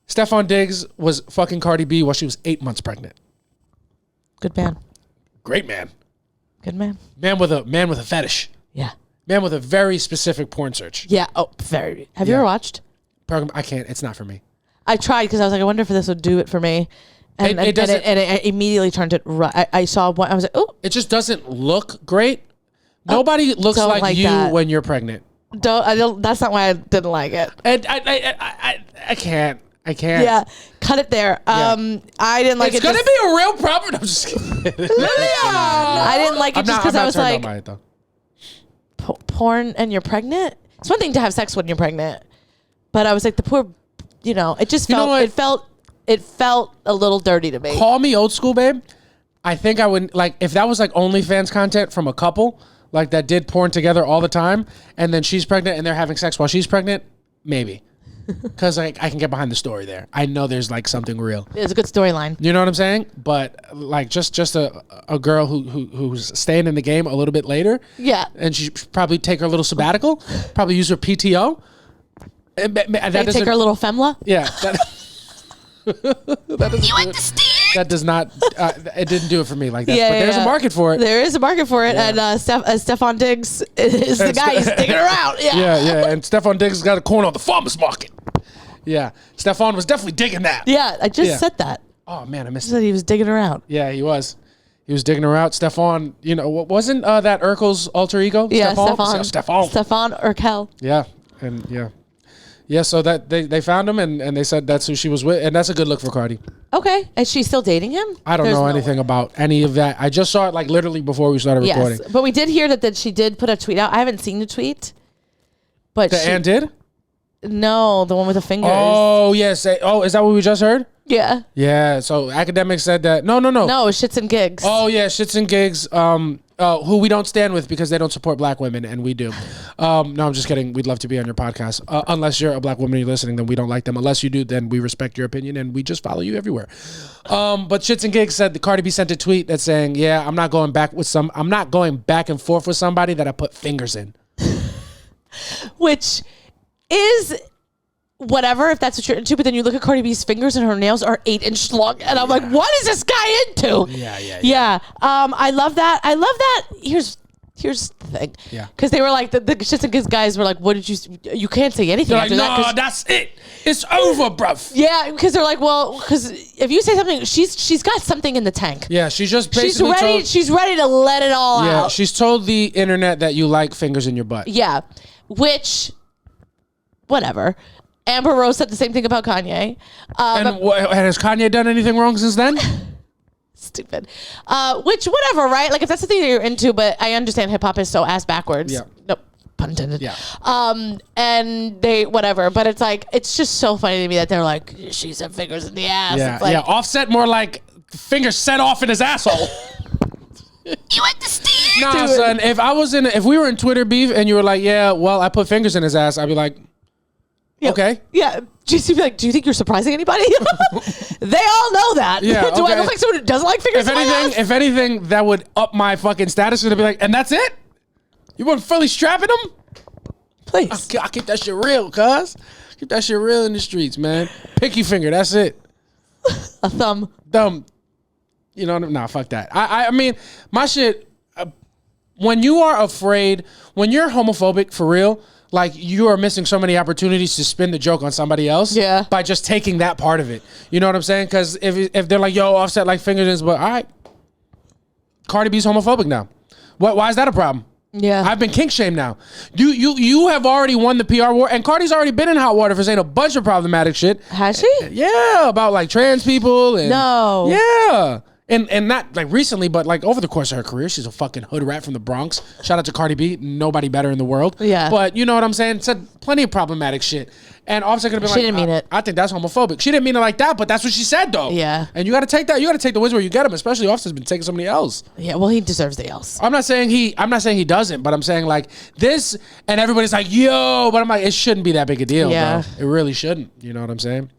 Stephon Diggs was fucking Cardi B while she was 8 months pregnant. Good man. Great man. Good man. Man with a fetish. Yeah. Man with a very specific porn search. Yeah. Oh, very. Have you ever watched? I can't. It's not for me. I tried because I was like, I wonder if this would do it for me. And it immediately turned it right. I saw one. I was like, oh. It just doesn't look great. Nobody looks like you that. When you're pregnant. That's not why I didn't like it. And I can't. Yeah, cut it there. I didn't like it. It's gonna be a real problem. I'm just kidding. I didn't like it just because I was like, porn and you're pregnant. It's one thing to have sex when you're pregnant, but I was like, the poor, it just felt. It felt a little dirty to me. Call me old school, babe. I think I would like if that was like OnlyFans content from a couple like that did porn together all the time, and then she's pregnant and they're having sex while she's pregnant. Maybe, because like I can get behind the story there. I know there's like something real. It's a good storyline. You know what I'm saying? But like just a girl who's staying in the game a little bit later. Yeah, and she probably take her little sabbatical. Probably use her PTO. Take her little FEMLA. Yeah. That does not. It didn't do it for me like that. But there's a market for it. There is a market for it, and Stephon Diggs is the guy who's digging around. Yeah. And Stephon Diggs has got a corner on the farmer's market. Yeah, Stephon was definitely digging that. Yeah, I just said that. Oh man, I missed it. He was digging around. Yeah, he was. He was digging around. Stephon, wasn't that Urkel's alter ego? Yeah, Stephon Urkel. Yeah, and yeah. Yeah, so that they found him and they said that's who she was with, and that's a good look for Cardi. Okay, is she still dating him? I don't know anything about any of that. I just saw it like literally before we started recording. Yes, but we did hear that she did put a tweet out. I haven't seen the tweet, but Ann did? No, the one with the fingers. Oh yes. Oh, is that what we just heard? Yeah. Yeah. So academics said that. No. No, Shits and Gigs. Oh yeah, Shits and Gigs. Who we don't stand with because they don't support black women, and we do. No, I'm just kidding. We'd love to be on your podcast. Unless you're a black woman and you're listening, then we don't like them. Unless you do, then we respect your opinion and we just follow you everywhere. But Shits and Gigs said the Cardi B sent a tweet that's saying, "Yeah, I'm not going back and forth with somebody that I put fingers in," which is. Whatever, if that's what you're into, but then you look at Cardi B's fingers and her nails are 8 inches long, and I'm like, what is this guy into? Yeah. I love that. Here's the thing. Yeah. Because they were like, the Shits and Gigs guys were like, what did you can't say anything after that. No, that's it. It's over, bruv. Yeah, because they're like, well, because if you say something, she's got something in the tank. Yeah, she's just basically she's ready to let it all out. Yeah, she's told the internet that you like fingers in your butt. Yeah, which, whatever. Amber Rose said the same thing about Kanye. And has Kanye done anything wrong since then? Stupid. Which, whatever, right? Like, if that's the thing that you're into, but I understand hip hop is so ass backwards. Yeah. Nope. Pun intended. Yeah. And they, whatever. But it's like, it's just so funny to me that they're like, she said fingers in the ass. Yeah. It's like, Offset more like fingers set off in his asshole. You understand? Nah, son. If we were in Twitter beef and you were like, yeah, well, I put fingers in his ass, I'd be like, Yeah. Okay. Yeah. She'd be like, do you think you're surprising anybody? They all know that. Yeah, Do I look like someone who doesn't like fingers? If anything, that would up my fucking status. It'd be like, and that's it? You weren't fully strapping them? Please. I keep that shit real, cuz. Keep that shit real in the streets, man. Pinky finger, that's it. A thumb. You know, nah, fuck that. I mean, my shit, when you are afraid, when you're homophobic for real, like you are missing so many opportunities to spin the joke on somebody else. Yeah. By just taking that part of it. You know what I'm saying? Because if they're like, yo, Offset like fingers, but all right, Cardi B's homophobic now. Why is that a problem? Yeah. I've been kink shamed now. You have already won the PR war, and Cardi's already been in hot water for saying a bunch of problematic shit. Has she? Yeah, about like trans people and No. Yeah. And not like recently, but like over the course of her career, she's a fucking hood rat from the Bronx. Shout out to Cardi B, nobody better in the world. Yeah. But you know what I'm saying? Said plenty of problematic shit. And Offset could have been like, she didn't mean it. I think that's homophobic. She didn't mean it like that, but that's what she said though. Yeah. And you got to take that. You got to take the wins where you get them. Especially Offset's been taking somebody else. Yeah. Well, he deserves the else. I'm not saying he doesn't, but I'm saying like this, and everybody's like, yo, but I'm like, it shouldn't be that big a deal. Yeah. Bro. It really shouldn't. You know what I'm saying?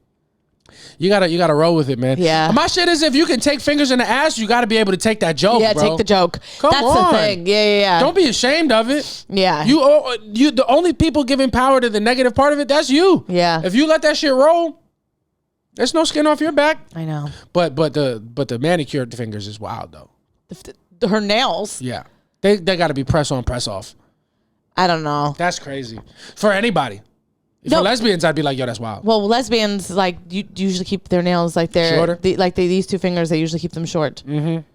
You gotta roll with it, man. Yeah. My shit is if you can take fingers in the ass, you gotta be able to take that joke. Yeah, bro. take the joke. That's on. the thing. Yeah. Don't be ashamed of it. Yeah. You the only people giving power to the negative part of it, that's you. Yeah. If you let that shit roll, there's no skin off your back. I know. But the manicured fingers is wild though. Her nails. Yeah. They gotta be press on, press off. I don't know. That's crazy. For anybody. For lesbians, I'd be like, yo, that's wild. Well, lesbians like you usually keep their nails like they're shorter. These two fingers. They usually keep them short. Mm-hmm.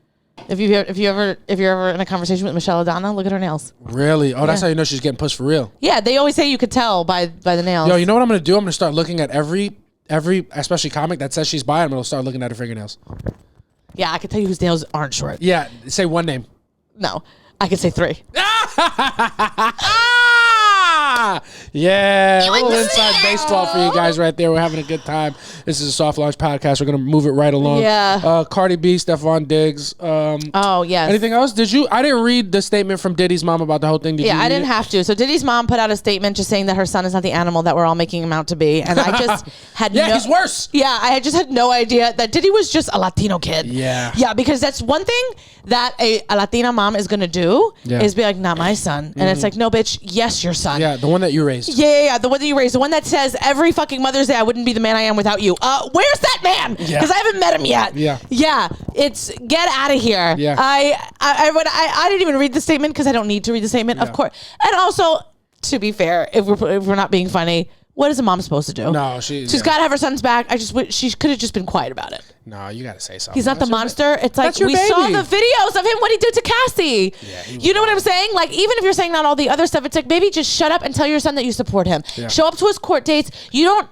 If you're ever in a conversation with Michelle O'Donnell, look at her nails. Really? Oh, that's how you know she's getting pushed for real. Yeah, they always say you could tell by the nails. Yo, you know what I'm gonna do? I'm gonna start looking at every especially comic that says she's bi. I'm gonna start looking at her fingernails. Yeah, I can tell you whose nails aren't short. Yeah, say one name. No, I could say 3. Yeah, a little inside baseball for you guys right there. We're having a good time. This is a Soft Launch podcast. We're gonna move it right along. Yeah. Cardi B, Stephon Diggs. Oh yes. Anything else? I didn't read the statement from Diddy's mom about the whole thing. Yeah, I didn't have to. So Diddy's mom put out a statement just saying that her son is not the animal that we're all making him out to be, and I just had he's worse. Yeah, I just had no idea that Diddy was just a Latino kid. Yeah. Yeah, because that's one thing that a Latina mom is gonna do is be like, not my son, and it's like, no, bitch, yes, your son. Yeah, the one that you raised. Yeah, the one that you raised, the one that says every fucking Mother's Day I wouldn't be the man I am without you. Where's that man? Because I haven't met him yet. Yeah. It's get out of here. Yeah. I didn't even read the statement because I don't need to read the statement, of course. And also, to be fair, if we're not being funny, what is a mom supposed to do? No, she's got to have her son's back. I just wish she could have just been quiet about it. No, you got to say something. He's not the monster. It's like we saw the videos of him what he did to Cassie. Yeah, you know what I'm saying? Like, even if you're saying not all the other stuff, it's like, maybe just shut up and tell your son that you support him. Yeah. Show up to his court dates. No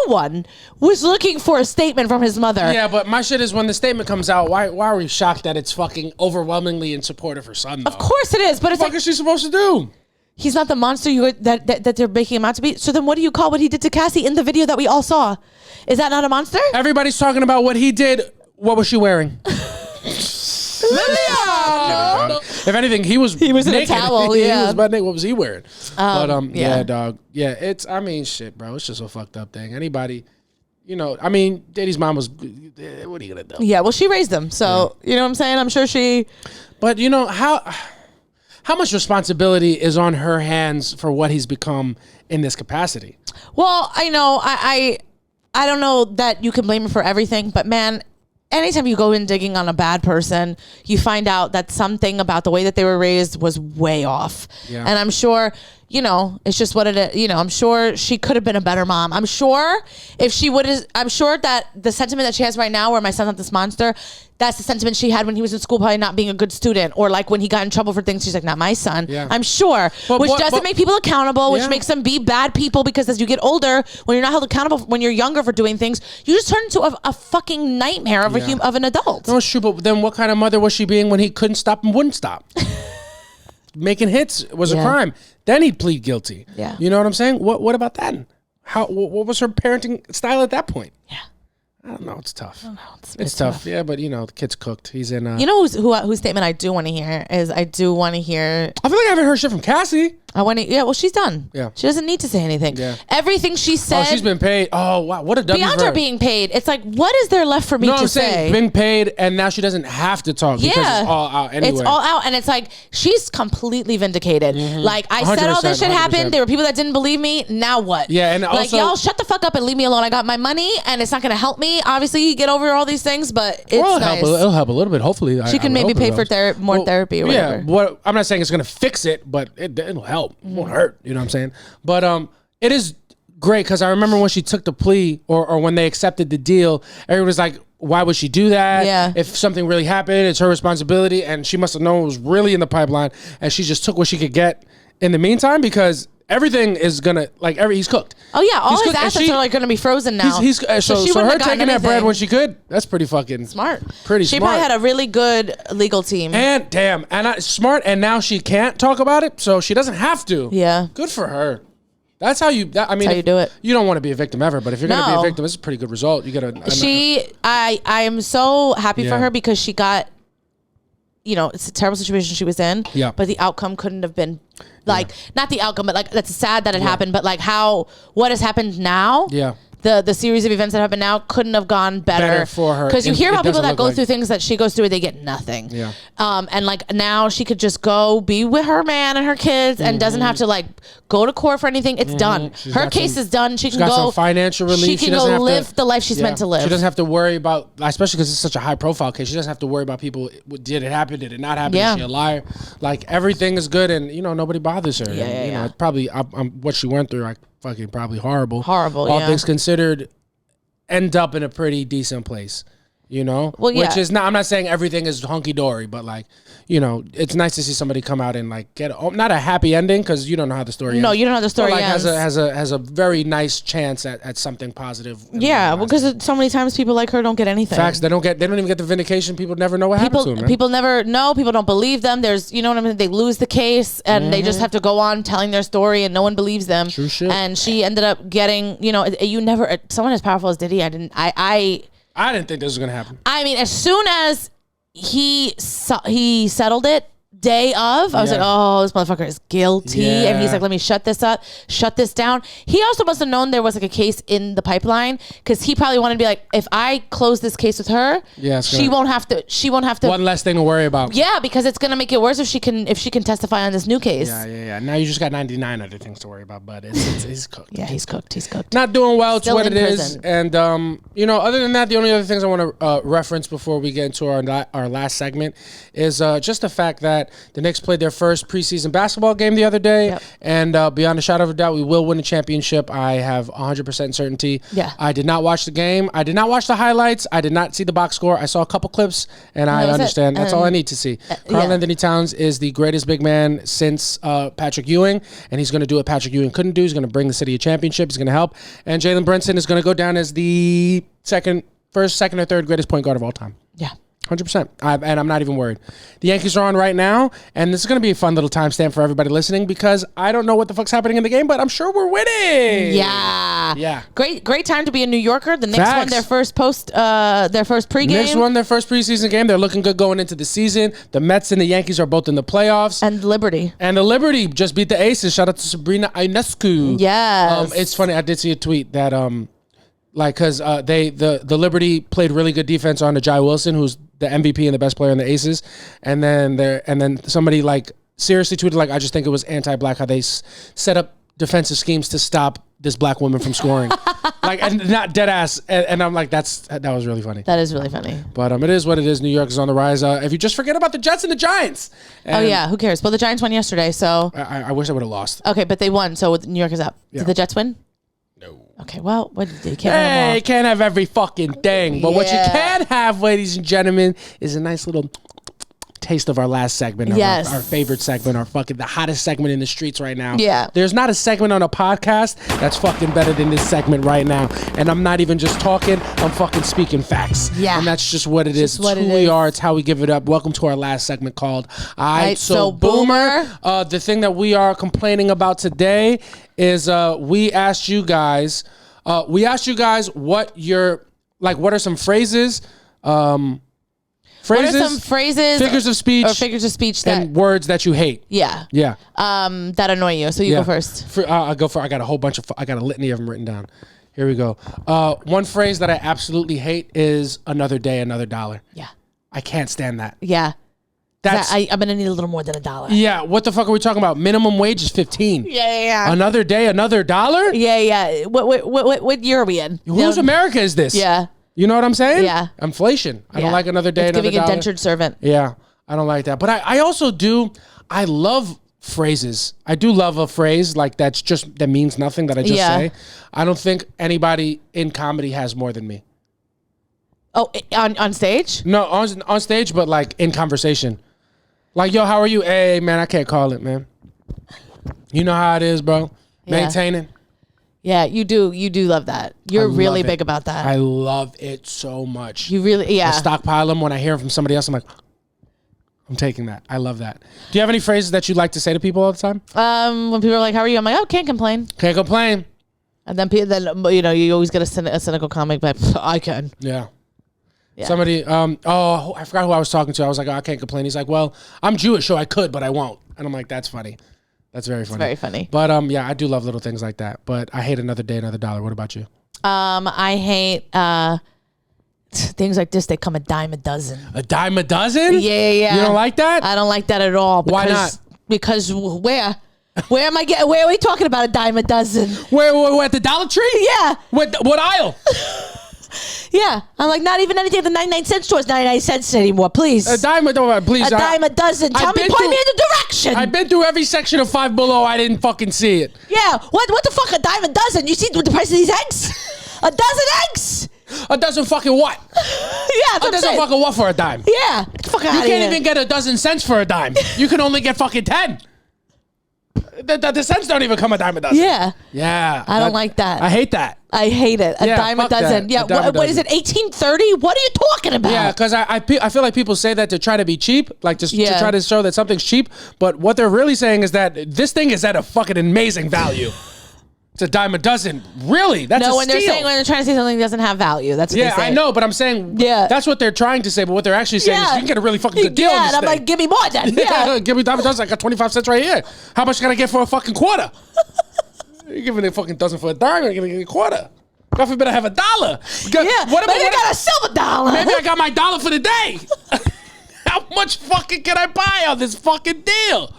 one was looking for a statement from his mother. Yeah, but my shit is when the statement comes out, why are we shocked that it's fucking overwhelmingly in support of her son, though? Of course it is, but it's what the fuck is she supposed to do? He's not the monster that they're making him out to be. So then what do you call what he did to Cassie in the video that we all saw? Is that not a monster? Everybody's talking about what he did. What was she wearing? If anything, he was in naked. A towel. Yeah, he was butt naked. What was he wearing? Yeah, dog. Yeah, shit, bro. It's just a fucked up thing. Anybody, Diddy's mom was. What are you gonna do? Yeah, well, she raised him, so you know what I'm saying. I'm sure she. But how much responsibility is on her hands for what he's become in this capacity? Well, I know I don't know that you can blame him for everything, but man, anytime you go in digging on a bad person, you find out that something about the way that they were raised was way off. Yeah. And I'm sure, it's just what it is. I'm sure she could have been a better mom. I'm sure if she I'm sure that the sentiment that she has right now, where my son's not this monster, that's the sentiment she had when he was in school, probably not being a good student, or like when he got in trouble for things, she's like, not my son. Yeah. I'm sure, which doesn't make people accountable, which makes them be bad people, because as you get older, when you're not held accountable, when you're younger for doing things, you just turn into a fucking nightmare of of an adult. No, true, but then what kind of mother was she being when he couldn't stop and wouldn't stop? Making hits was a crime. Then he'd plead guilty. Yeah. You know what I'm saying? What about that? What was her parenting style at that point? Yeah. I don't know. It's tough. I don't know. It's tough. Yeah, but the kid's cooked. He's in. You know whose statement I do want to hear is I feel like I haven't heard shit from Cassie. Well, she's done. Yeah. She doesn't need to say anything. Yeah. Everything she said. Oh, she's been paid. Oh, wow. What a W beyond her being paid. It's like, what is there left for me to say? Been paid, and now she doesn't have to talk because it's all out anyway. It's all out, and it's like, she's completely vindicated. Like, I said all this shit happened. There were people that didn't believe me. Now what? Yeah, and like, y'all shut the fuck up and leave me alone. I got my money, and it's not going to help me, obviously, get over all these things, but it's nice. It'll help a little bit, hopefully. She can maybe pay for more therapy or whatever. Yeah, I'm not saying it's going to fix it, but it'll help. It won't hurt. You know what I'm saying? But it is great because I remember when she took the plea or when they accepted the deal, everyone was like, why would she do that? Yeah. If something really happened, it's her responsibility. And she must have known it was really in the pipeline. And she just took what she could get in the meantime because everything is going to, he's cooked. Oh, yeah. All his assets are going to be frozen now. So her taking that bread when she could, that's pretty fucking smart. She probably had a really good legal team. And smart. And now she can't talk about it, so she doesn't have to. Yeah. Good for her. That's how you. That's how you do it. You don't want to be a victim ever, but if you're going to be a victim, it's a pretty good result. You got to. I am so happy for her because she got. It's a terrible situation she was in. Yeah. But the outcome couldn't have been not the outcome, but that's sad that it happened. But what has happened now. Yeah. The series of events that happen now couldn't have gone better for her because you hear about people that go through things that she goes through and they get nothing. Yeah. And now she could just go be with her man and her kids and doesn't have to go to court for anything. It's done. Her case is done. She can go some financial relief. She can go live the life she's meant to live. She doesn't have to worry about, especially because it's such a high profile case. She doesn't have to worry about people. Did it happen? Did it not happen? Is she a liar? Everything is good, and nobody bothers her. Yeah. It's probably what she went through. Fucking probably horrible. Horrible. All things considered. End up in a pretty decent place, Well, which is not. I'm not saying everything is hunky dory, but it's nice to see somebody come out and get not a happy ending because you don't know how the story ends. No, you don't know how the story ends. Has a very nice chance at something positive. Yeah, because so many times people like her don't get anything. Facts. They don't even get the vindication. People never know what happened to them. People never know. People don't believe them. There's, what I mean. They lose the case and they just have to go on telling their story and no one believes them. True shit. And she ended up getting, someone as powerful as Diddy. I didn't think this was gonna happen. I mean, as soon as he settled it, day of, I was like, oh, this motherfucker is guilty. Yeah. And he's like, let me shut this down. He also must have known there was a case in the pipeline because he probably wanted to be like, if I close this case with her, she won't have to. One less thing to worry about. Yeah, because it's gonna make it worse if she can testify on this new case. Yeah. Now you just got 99 other things to worry about, but he's cooked. Yeah, he's cooked. Not doing well. It's Still what in it prison. is. And other than that, the only other things I want to reference before we get into our last segment is just the fact that the Knicks played their first preseason basketball game the other day. Yep. And beyond a shadow of a doubt, we will win a championship. I have 100% certainty. Yeah. I did not watch the game. I did not watch the highlights. I did not see the box score. I saw a couple clips, and I understand. That's all I need to see. Karl Anthony Towns is the greatest big man since Patrick Ewing, and he's going to do what Patrick Ewing couldn't do. He's going to bring the city a championship. He's going to help. And Jalen Brunson is going to go down as the first, second, or third greatest point guard of all time. Yeah. 100%. And I'm not even worried. The Yankees are on right now, and this is going to be a fun little timestamp for everybody listening because I don't know what the fuck's happening in the game, but I'm sure we're winning. Yeah. Great time to be a New Yorker. The Knicks won their first pregame. Knicks won their first preseason game. They're looking good going into the season. The Mets and the Yankees are both in the playoffs. And Liberty. Just beat the Aces. Shout out to Sabrina Ionescu. Yes. It's funny. I did see a tweet that because the Liberty played really good defense on Jai Wilson, who's the MVP and the best player in the Aces, and then somebody seriously tweeted I just think it was anti-black how they set up defensive schemes to stop this black woman from scoring, and not dead ass, and I'm like that was really funny. That is really funny. But it is what it is. New York is on the rise. If you just forget about the Jets and the Giants. And who cares? Well, the Giants won yesterday, so I wish I would have lost. Okay, but they won, so New York is up. Yeah. Did the Jets win? No. Okay, well, you can't have every fucking thing. But what you can have, ladies and gentlemen, is a nice little taste of our last segment. Yes. Our favorite segment, the hottest segment in the streets right now. Yeah. There's not a segment on a podcast that's fucking better than this segment right now. And I'm not even just talking, I'm fucking speaking facts. Yeah. And that's just what it is. It's who we are. It's how we give it up. Welcome to our last segment called Aight So Boomer. The thing that we are complaining about today is we asked you guys what are some phrases Phrases, what are some phrases, figures of speech, and words that you hate? Yeah. That annoy you. So you go first. I'll go first. I got a litany of them written down. Here we go. One phrase that I absolutely hate is "another day, another dollar." Yeah. I can't stand that. Yeah. I'm gonna need a little more than $1. Yeah. What the fuck are we talking about? Minimum wage is 15. Yeah. Another day, another dollar. Yeah. What year are we in? Whose America is this? Yeah. You know what I'm saying? Yeah. Inflation. I don't like another day, another dollar. Giving indentured servant. Yeah. I don't like that. But I also do. I love phrases. I do love a phrase like that means nothing that I just say. I don't think anybody in comedy has more than me. Oh, on stage? No, on stage, but like in conversation. Like, yo, how are you? Hey, man, I can't call it, man. You know how it is, bro. Maintaining. Yeah, you do love that. You're really big about that. I love it so much. You really, I stockpile them. When I hear them from somebody else, I'm like, I'm taking that. I love that. Do you have any phrases that you like to say to people all the time? When people are like, how are you? I'm like, oh, can't complain. Can't complain. And then you always get a cynical comic, but I can. Yeah. Somebody, I forgot who I was talking to. I was like, oh, I can't complain. He's like, well, I'm Jewish, so I could, but I won't. And I'm like, that's funny. That's very funny. It's very funny. But I do love little things like that. But I hate another day, another dollar. What about you? I hate things like this. They come a dime a dozen. A dime a dozen? Yeah. You don't like that? I don't like that at all. Why not? Because where? Where am I getting? Where are we talking about a dime a dozen? Where at the Dollar Tree? Yeah. What aisle? Yeah, I'm like, not even anything at the 99-cent store is 99 cents anymore. Please, a dime a dozen. Please, a dime a dozen. Point me in the direction. I've been through every section of Five Below. I didn't fucking see it. Yeah, what the fuck? A dime a dozen? You see the price of these eggs? A dozen eggs? A dozen fucking what? Yeah, a dozen fucking what for a dime? Yeah, get the fuck out of here. You can't even get a dozen cents for a dime. You can only get fucking 10. The cents don't even come a dime a dozen. Yeah. I don't like that. I hate that. I hate it. A dime a dozen. Yeah. What is it? 1830? What are you talking about? Yeah, because I feel like people say that to try to be cheap, like to try to show that something's cheap. But what they're really saying is that this thing is at a fucking amazing value. It's a dime a dozen. Really? That's a steal. When they're trying to say something doesn't have value. That's what they say. I know, but I'm saying that's what they're trying to say. But what they're actually saying is you can get a really fucking good deal on this and I'm like, give me more then. Yeah. Give me a dime a dozen. I got 25 cents right here. How much can I get for a fucking quarter? You're giving me a fucking dozen for a dime. You're going to give me a quarter. God forbid I have $1. Maybe I got a silver dollar. Maybe I got my dollar for the day. How much fucking can I buy on this fucking deal?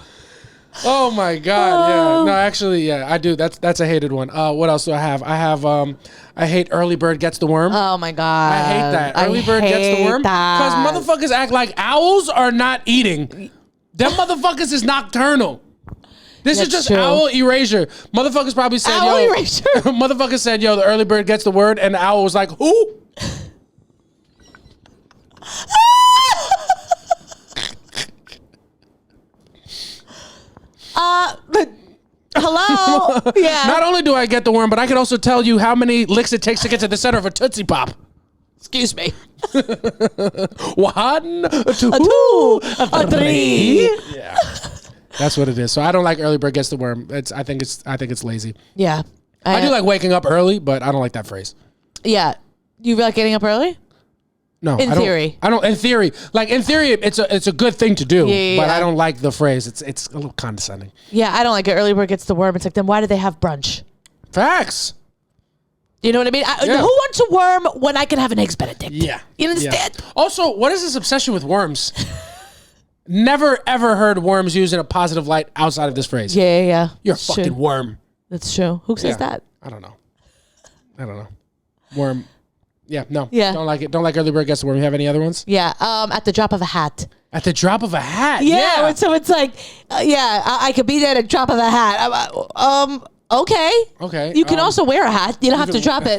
Oh my God! Yeah, no, actually, I do. That's a hated one. What else do I have? I hate early bird gets the worm. Oh my God! I hate that. Early bird gets the worm because motherfuckers act like owls are not eating. Them motherfuckers is nocturnal. This is just owl erasure. Motherfuckers probably said, owl erasure. Motherfuckers said, yo, the early bird gets the word, and the owl was like, who? Hello? Yeah. Not only do I get the worm, but I can also tell you how many licks it takes to get to the center of a Tootsie Pop. Excuse me. 1, 2, 3. Yeah. That's what it is. So I don't like early bird gets the worm. I think it's lazy. Yeah. I do like waking up early, but I don't like that phrase. Yeah. You like getting up early? No, in theory, I don't. In theory, it's a good thing to do, but I don't like the phrase. It's a little condescending. Yeah, I don't like it. Early bird gets the worm. It's like, then why do they have brunch? Facts. You know what I mean? Who wants a worm when I can have an eggs Benedict? Yeah, you understand? Yeah. Also, what is this obsession with worms? Never ever heard worms used in a positive light outside of this phrase. Yeah. You're a fucking worm. That's true. Who says that? I don't know. Worm. Yeah, no. Yeah. Don't like it. Don't like early bird gets the worm. You have any other ones? Yeah. At the drop of a hat. At the drop of a hat? Yeah. So it's like, I could be there at the drop of a hat. Okay. You can also wear a hat. You don't have to drop it.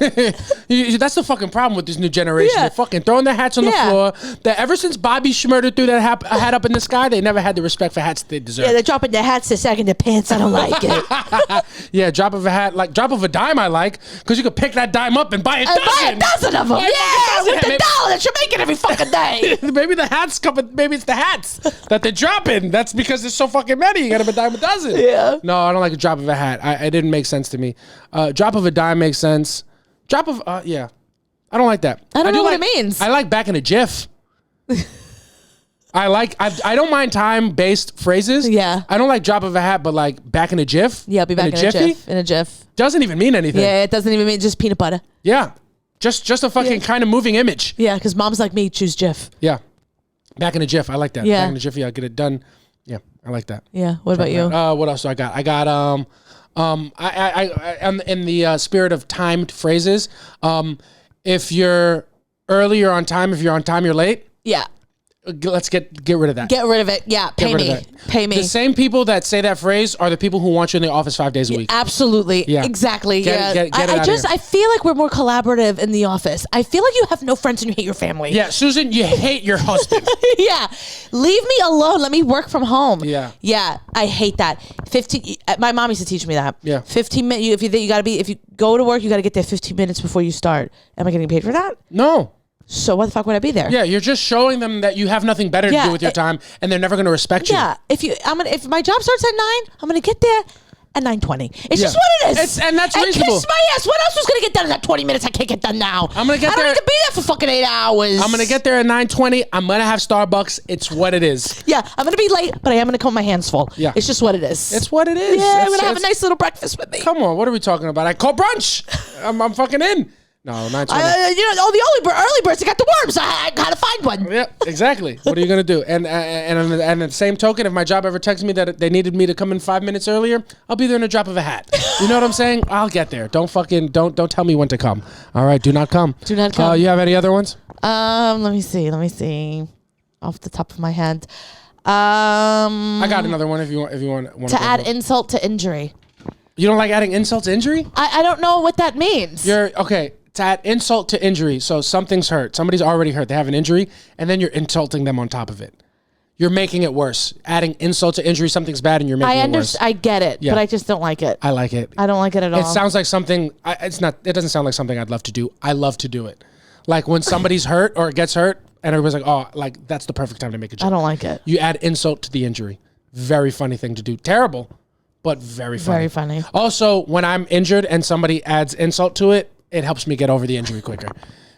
That's the fucking problem with this new generation. They're fucking throwing their hats on the floor. That ever since Bobby Schmurder threw that hat up in the sky, they never had the respect for hats they deserve. Yeah, they're dropping their hats to second their pants. I don't like it. Yeah, drop of a hat, like drop of a dime I like, because you could pick that dime up and buy a dozen. Buy a dozen of them. Yeah, with the dollar that you're making every fucking day. Maybe the hats maybe it's the hats that they're dropping. That's because there's so fucking many. You got to dime a dozen. Yeah. No, I don't like a drop of a hat. It didn't make sense to me. Drop of a dime makes sense. Drop of I don't like that. I don't know what it means. I like back in a jiff. I don't mind time-based phrases. Yeah. I don't like drop of a hat, but like back in a jiff. Yeah, be back in a jiff. In a jiff. Doesn't even mean anything. Yeah, it doesn't even mean just peanut butter. Yeah. Just a fucking kind of moving image. Yeah, because moms like me choose jiff. Yeah. Back in a jiff. I like that. Yeah. Back in a jiffy, I'll get it done. Yeah, I like that. Yeah. What about you? What else do I got? I got I'm in the spirit of timed phrases. If you're early, you're on time. If you're on time, you're late. Yeah. Let's get rid of that. Get rid of it. Yeah. Pay me. The same people that say that phrase are the people who want you in the office 5 days a week. Absolutely. Yeah. Exactly. Get it out of here. I feel like we're more collaborative in the office. I feel like you have no friends and you hate your family. Yeah, Susan, you hate your husband. Yeah. Leave me alone. Let me work from home. Yeah. Yeah. I hate that. 15. My mom used to teach me that. Yeah. 15 minutes. If you go to work, you got to get there 15 minutes before you start. Am I getting paid for that? No. So why the fuck would I be there? Yeah, you're just showing them that you have nothing better to do with your time, and they're never going to respect you. Yeah, if my job starts at 9, I'm gonna get there at 9:20. It's just what it is. And that's reasonable. Kiss my ass. What else was gonna get done in that 20 minutes? I can't get done now. I'm gonna get there. I don't need to be there for fucking 8 hours. I'm gonna get there at 9:20. I'm gonna have Starbucks. It's what it is. Yeah, I'm gonna be late, but I am gonna come with my hands full. Yeah, it's just what it is. It's what it is. Yeah, I'm gonna have a nice little breakfast with me. Come on, what are we talking about? I call brunch. I'm fucking in. No, 9:20. The early birds, they got the worms. I gotta find one. Yeah, exactly. What are you gonna do? And on the same token, if my job ever texts me that they needed me to come in 5 minutes earlier, I'll be there in a drop of a hat. You know what I'm saying? I'll get there. Don't tell me when to come. All right, do not come. Do not come. You have any other ones? Let me see. Off the top of my head, I got another one. If you want to add insult to injury. You don't like adding insult to injury? I don't know what that means. You're okay. To add insult to injury. So something's hurt. Somebody's already hurt. They have an injury, and then you're insulting them on top of it. You're making it worse. Adding insult to injury, something's bad, and you're making it worse. I get it, but I just don't like it. I like it. I don't like it at all. It sounds like something. It doesn't sound like something I'd love to do. I love to do it. Like when somebody's hurt or gets hurt, and everybody's like, "Oh, like that's the perfect time to make a joke." I don't like it. You add insult to the injury. Very funny thing to do. Terrible, but very funny. Very funny. Also, when I'm injured and somebody adds insult to it, it helps me get over the injury quicker,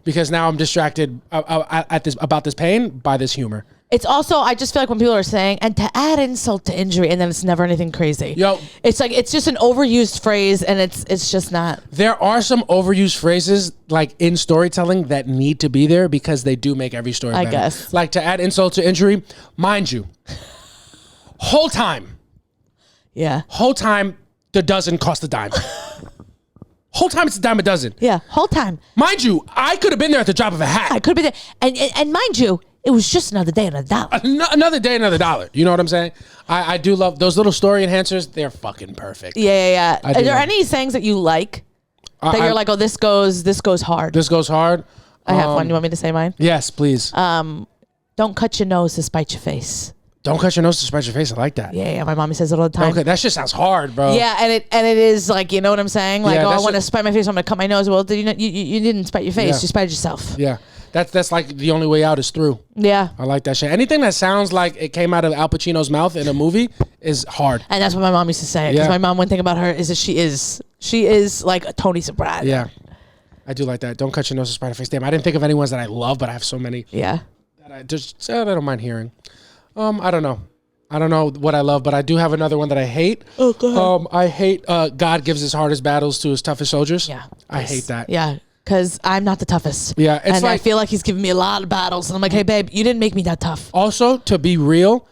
because now I'm distracted about this pain by this humor. It's also, I just feel like when people are saying, and to add insult to injury, and then it's never anything crazy. Yo, it's like, it's just an overused phrase, and it's just not. There are some overused phrases like in storytelling that need to be there because they do make every story better. I guess. Like to add insult to injury, mind you, whole time. Yeah. Whole time, the dozen cost a dime. Whole time it's a dime a dozen. Yeah, whole time. Mind you, I could have been there at the drop of a hat. I could have been there. And mind you, it was just another day, another dollar. Another day, another dollar. You know what I'm saying? I do love those little story enhancers. They're fucking perfect. Yeah. Are there any sayings that you like that you're like, oh, this goes hard? This goes hard? I have one. You want me to say mine? Yes, please. Don't cut your nose to spite your face. Don't cut your nose to spite your face. I like that. Yeah. My mommy says it all the time. Okay, that shit sounds hard, bro. Yeah, and it is like, you know what I'm saying? Like, I want to spite my face. I'm gonna cut my nose. Well, you didn't spite your face. You spited yourself. Yeah, that's like the only way out is through. Yeah, I like that shit. Anything that sounds like it came out of Al Pacino's mouth in a movie is hard. And that's what my mom used to say. Because my mom, one thing about her is that she is like a Tony Soprano. Yeah, I do like that. Don't cut your nose to spite your face. Damn, I didn't think of any ones that I love, but I have so many. Yeah, that I don't mind hearing. I don't know what I love, but I do have another one that I hate. Oh, go ahead. I hate God gives his hardest battles to his toughest soldiers. Yeah. I hate that. Yeah, because I'm not the toughest. Yeah. It's like, I feel like he's giving me a lot of battles. And I'm like, hey, babe, you didn't make me that tough. Also, to be real,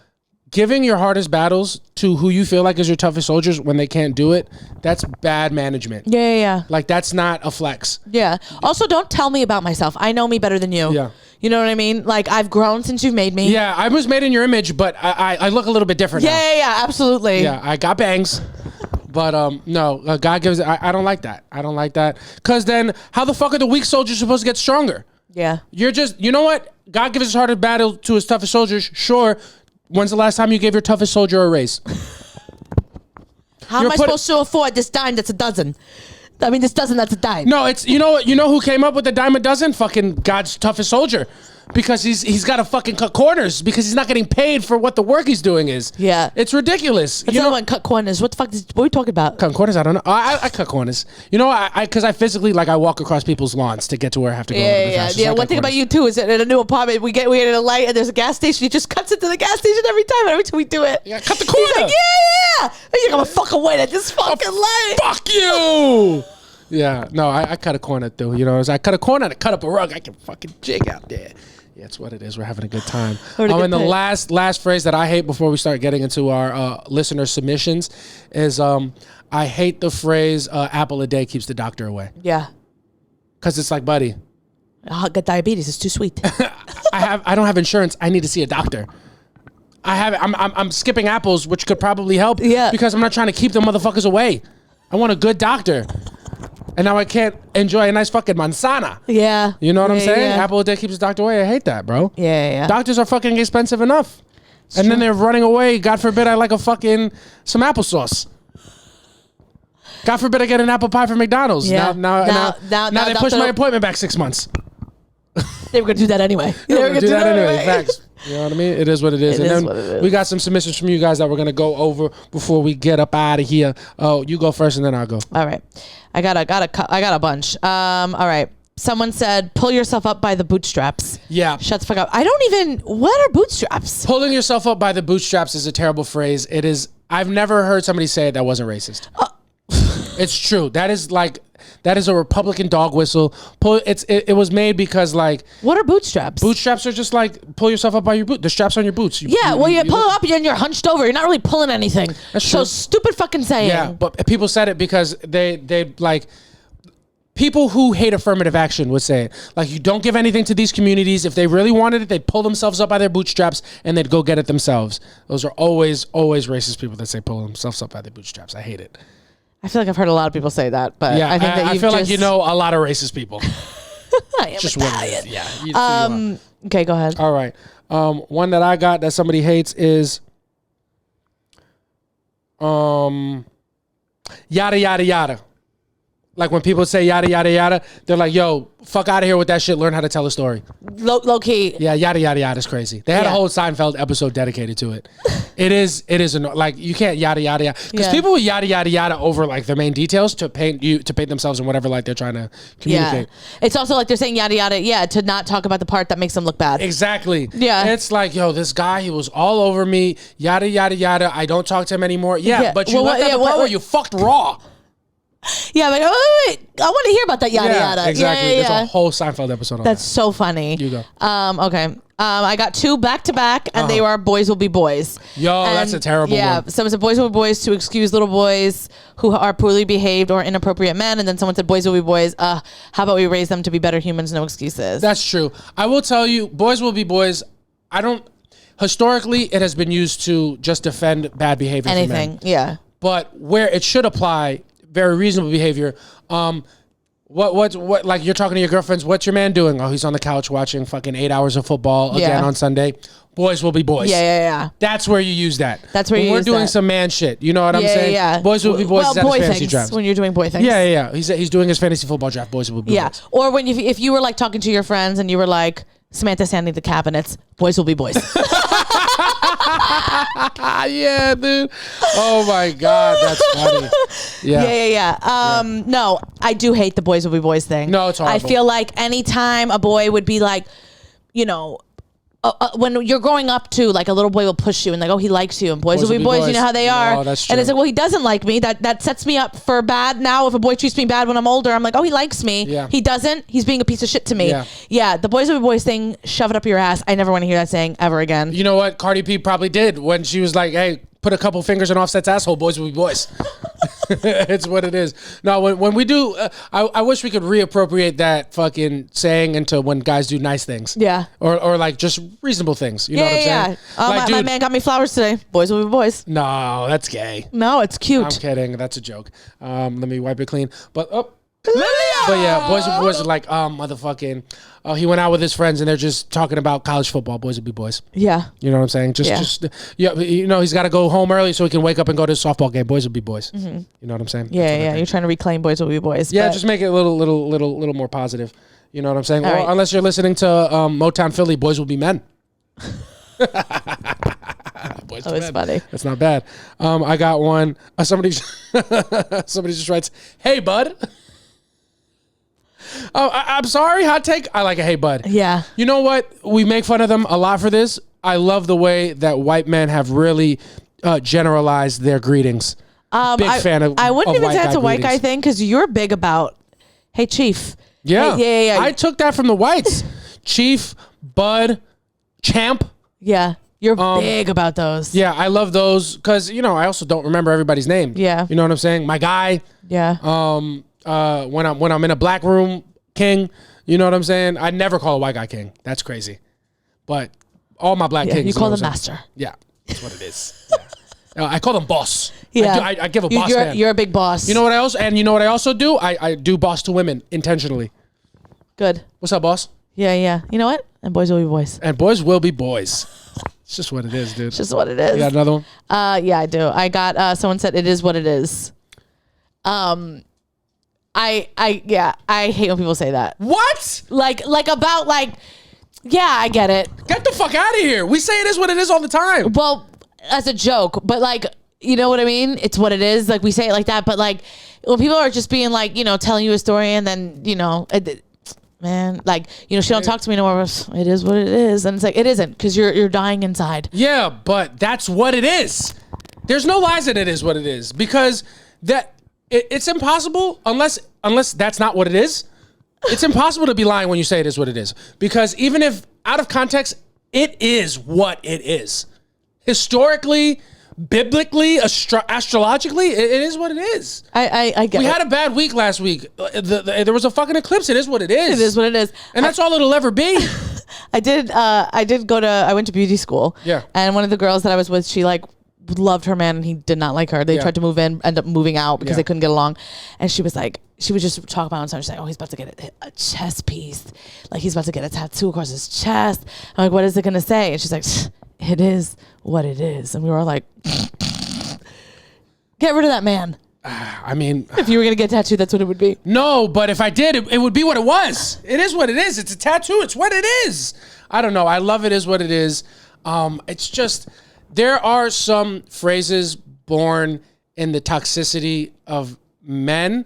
giving your hardest battles to who you feel like is your toughest soldiers when they can't do it, that's bad management. Yeah. Like, that's not a flex. Yeah. Also, don't tell me about myself. I know me better than you. Yeah. You know what I mean? Like, I've grown since you've made me. Yeah, I was made in your image, but I look a little bit different now. Yeah, absolutely. Yeah, I got bangs. But no, God gives it. I don't like that. I don't like that. Because then how the fuck are the weak soldiers supposed to get stronger? Yeah. You're just, you know what? God gives his hardest battle to his toughest soldiers. Sure. When's the last time you gave your toughest soldier a raise? How am I supposed to afford this dime that's a dozen? I mean, this dozen that's a dime. No, it's, you know who came up with the dime a dozen? Fucking God's toughest soldier. because he's got to fucking cut corners because he's not getting paid for what the work he's doing is. Yeah. It's ridiculous. You know what? Cut corners. What the fuck? What are we talking about? Cutting corners? I don't know. I cut corners. You know, because I physically, like, I walk across people's lawns to get to where I have to go. Yeah. One thing about you, too, is that in a new apartment, we get in a light and there's a gas station. He just cuts into the gas station every time we do it. Yeah, cut the corner. He's like, yeah. He's like, I'm a fucking wait at this fucking light. Fuck you. Yeah, no, I cut a corner too. You know, I cut a corner and I cut up a rug. I can fucking jig out there. Yeah, that's what it is. We're having a good time. And the last phrase that I hate before we start getting into our listener submissions is I hate the phrase apple a day keeps the doctor away. Yeah. Because it's like, buddy, I'll get diabetes. It's too sweet. I don't have insurance. I need to see a doctor. I'm skipping apples, which could probably help. Yeah. Because I'm not trying to keep the motherfuckers away. I want a good doctor. And now I can't enjoy a nice fucking manzana. Yeah. You know what I'm saying? Yeah. Apple a day keeps the doctor away. I hate that, bro. Yeah. Doctors are fucking expensive enough. And then they're running away. God forbid I like some applesauce. God forbid I get an apple pie from McDonald's. Yeah. Now they push my appointment back 6 months. They were going to do that anyway. They were going to do that anyway. Facts. You know what I mean? It is what it is. We got some submissions from you guys that we're going to go over before we get up out of here. Oh, you go first and then I'll go. All right. I got a bunch. All right. Someone said, pull yourself up by the bootstraps. Yeah. Shut the fuck up. What are bootstraps? Pulling yourself up by the bootstraps is a terrible phrase. It is. I've never heard somebody say it that wasn't racist. It's true. That is a Republican dog whistle. It was made because, like, what are bootstraps? Bootstraps are just like pull yourself up by your boot. The straps on your boots. You pull up and you're hunched over. You're not really pulling anything. That's true. So stupid fucking saying. Yeah, but people said it because they like people who hate affirmative action would say it. Like, you don't give anything to these communities. If they really wanted it, they'd pull themselves up by their bootstraps and they'd go get it themselves. Those are always racist people that say pull themselves up by their bootstraps. I hate it. I feel like I've heard a lot of people say that, but yeah, I think that I feel like you know a lot of racist people. I am just what it is. Yeah. Okay, go ahead. All right. One that I got that somebody hates is yada yada yada. Like when people say yada yada yada, they're like, "Yo, fuck out of here with that shit. Learn how to tell a story." Low key. Yeah, yada yada yada is crazy. They had a whole Seinfeld episode dedicated to it. It is like you can't yada yada yada because people will yada yada yada over like their main details to paint themselves in whatever like they're trying to communicate. Yeah. It's also like they're saying yada yada to not talk about the part that makes them look bad. Exactly. Yeah. It's like, yo, this guy, he was all over me. Yada yada yada. I don't talk to him anymore. Yeah. But you left out the part where you fucked raw. Yeah, like, oh, wait, I want to hear about that yada yada. Exactly. There's a whole Seinfeld episode on that. That's so funny. You go. Okay. I got two back to back, and they were Boys Will Be Boys. Yo, that's a terrible one. Yeah, someone said Boys Will Be Boys to excuse little boys who are poorly behaved or inappropriate men, and then someone said Boys Will Be Boys. How about we raise them to be better humans? No excuses. That's true. I will tell you, Boys Will Be Boys. Historically, it has been used to just defend bad behavior. Anything, yeah. But where it should apply, very reasonable behavior. What like you're talking to your girlfriends, what's your man doing? Oh, he's on the couch watching fucking 8 hours of football again on Sunday. Boys will be boys. Yeah. That's where you use that. That's where we're doing some man shit. You know what I'm saying? Yeah. Boys will be boys. Well, boy fantasy drafts. When you're doing boy things. Yeah. He's doing his fantasy football draft. Boys will be boys. Or when if you were like talking to your friends and you were like, Samantha's handing the cabinets, boys will be boys. Yeah, dude. Oh my God, that's funny. Yeah. No, I do hate the Boys Will Be Boys thing. No, it's horrible. I feel like anytime a boy would be like, you know, when you're growing up too, like a little boy will push you and like, oh, he likes you, and boys will be boys. You know how they are. No, that's true. And it's like, well, he doesn't like me. That sets me up for bad. Now, if a boy treats me bad when I'm older, I'm like, oh, he likes me. Yeah. He doesn't. He's being a piece of shit to me. Yeah. The Boys Will Be Boys thing, shove it up your ass. I never want to hear that saying ever again. You know what? Cardi B probably did when she was like, hey, put a couple fingers in Offset's asshole. Boys will be boys. It's what it is. No, when we do, I wish we could reappropriate that fucking saying into when guys do nice things. Yeah. Or like just reasonable things. You know what I'm saying? Like, my man got me flowers today. Boys will be boys. No, that's gay. No, it's cute. I'm kidding. That's a joke. Let me wipe it clean. But yeah, Boys Will Be Boys are like, motherfucking, he went out with his friends and they're just talking about college football. Boys will be boys. Yeah. You know what I'm saying? Just you know, he's got to go home early so he can wake up and go to the softball game. Boys will be boys. Mm-hmm. You know what I'm saying? Yeah. You're trying to reclaim Boys Will Be Boys. Yeah, just make it a little more positive. You know what I'm saying? All Or right. unless you're listening to Motown Philly, Boys Will Be Men. Boys That was funny. That's not bad. I got one. Somebody just writes, "Hey, bud." Oh, I'm sorry. Hot take. I like a "Hey, bud." Yeah. You know what? We make fun of them a lot for this. I love the way that white men have really generalized their greetings. Big fan of. I wouldn't even say it's a white greetings. guy thing because you're big about, "Hey, chief." Yeah. Hey, yeah. I took that from the whites. Chief, bud, champ. Yeah. You're big about those. Yeah, I love those because, you know, I also don't remember everybody's name. Yeah. You know what I'm saying? My guy. Yeah. When I'm in a black room, king. You know what I'm saying? I never call a white guy king. That's crazy. But all my black kings. You call know them what I'm master. saying? Yeah, that's what it is. Yeah. I call them boss. Yeah. I give a boss man. You're a big boss. You know what I also, and you know what I also do? I do boss to women intentionally. Good. What's up, boss? Yeah. You know what? And boys will be boys. And boys will be boys. It's just what it is, dude. It's just what it is. You got another one? Yeah, I do. I got someone said it is what it is. I hate when people say that. What? Like about yeah, I get it. Get the fuck out of here. We say it is what it is all the time. Well, as a joke, but like, you know what I mean? It's what it is. Like we say it like that, but like when people are just being like, you know, telling you a story and then, you know, man, like, you know, she don't talk to me no more. It is what it is. And it's like, it isn't because you're dying inside. Yeah, but that's what it is. There's no lies that it is what it is because it's impossible unless that's not what it is. It's impossible to be lying when you say it is what it is because even if out of context, it is what it is. Historically, biblically, astrologically, it is what it is. I get it. We had a bad week last week. There was a fucking eclipse. It is what it is. It is what it is. And that's all it'll ever be. I went to beauty school. Yeah. And one of the girls that I was with, she like loved her man and he did not like her. They tried to move in, end up moving out because they couldn't get along. And she was like, she would just talk about it. She's like, oh, he's about to get a chest piece. Like he's about to get a tattoo across his chest. I'm like, what is it going to say? And she's like, it is what it is. And we were all like, get rid of that man. I mean, if you were going to get tattooed, that's what it would be. No, but if I did, it would be what it was. It is what it is. It's a tattoo. It's what it is. I don't know. I love it is what it is. It's just, there are some phrases born in the toxicity of men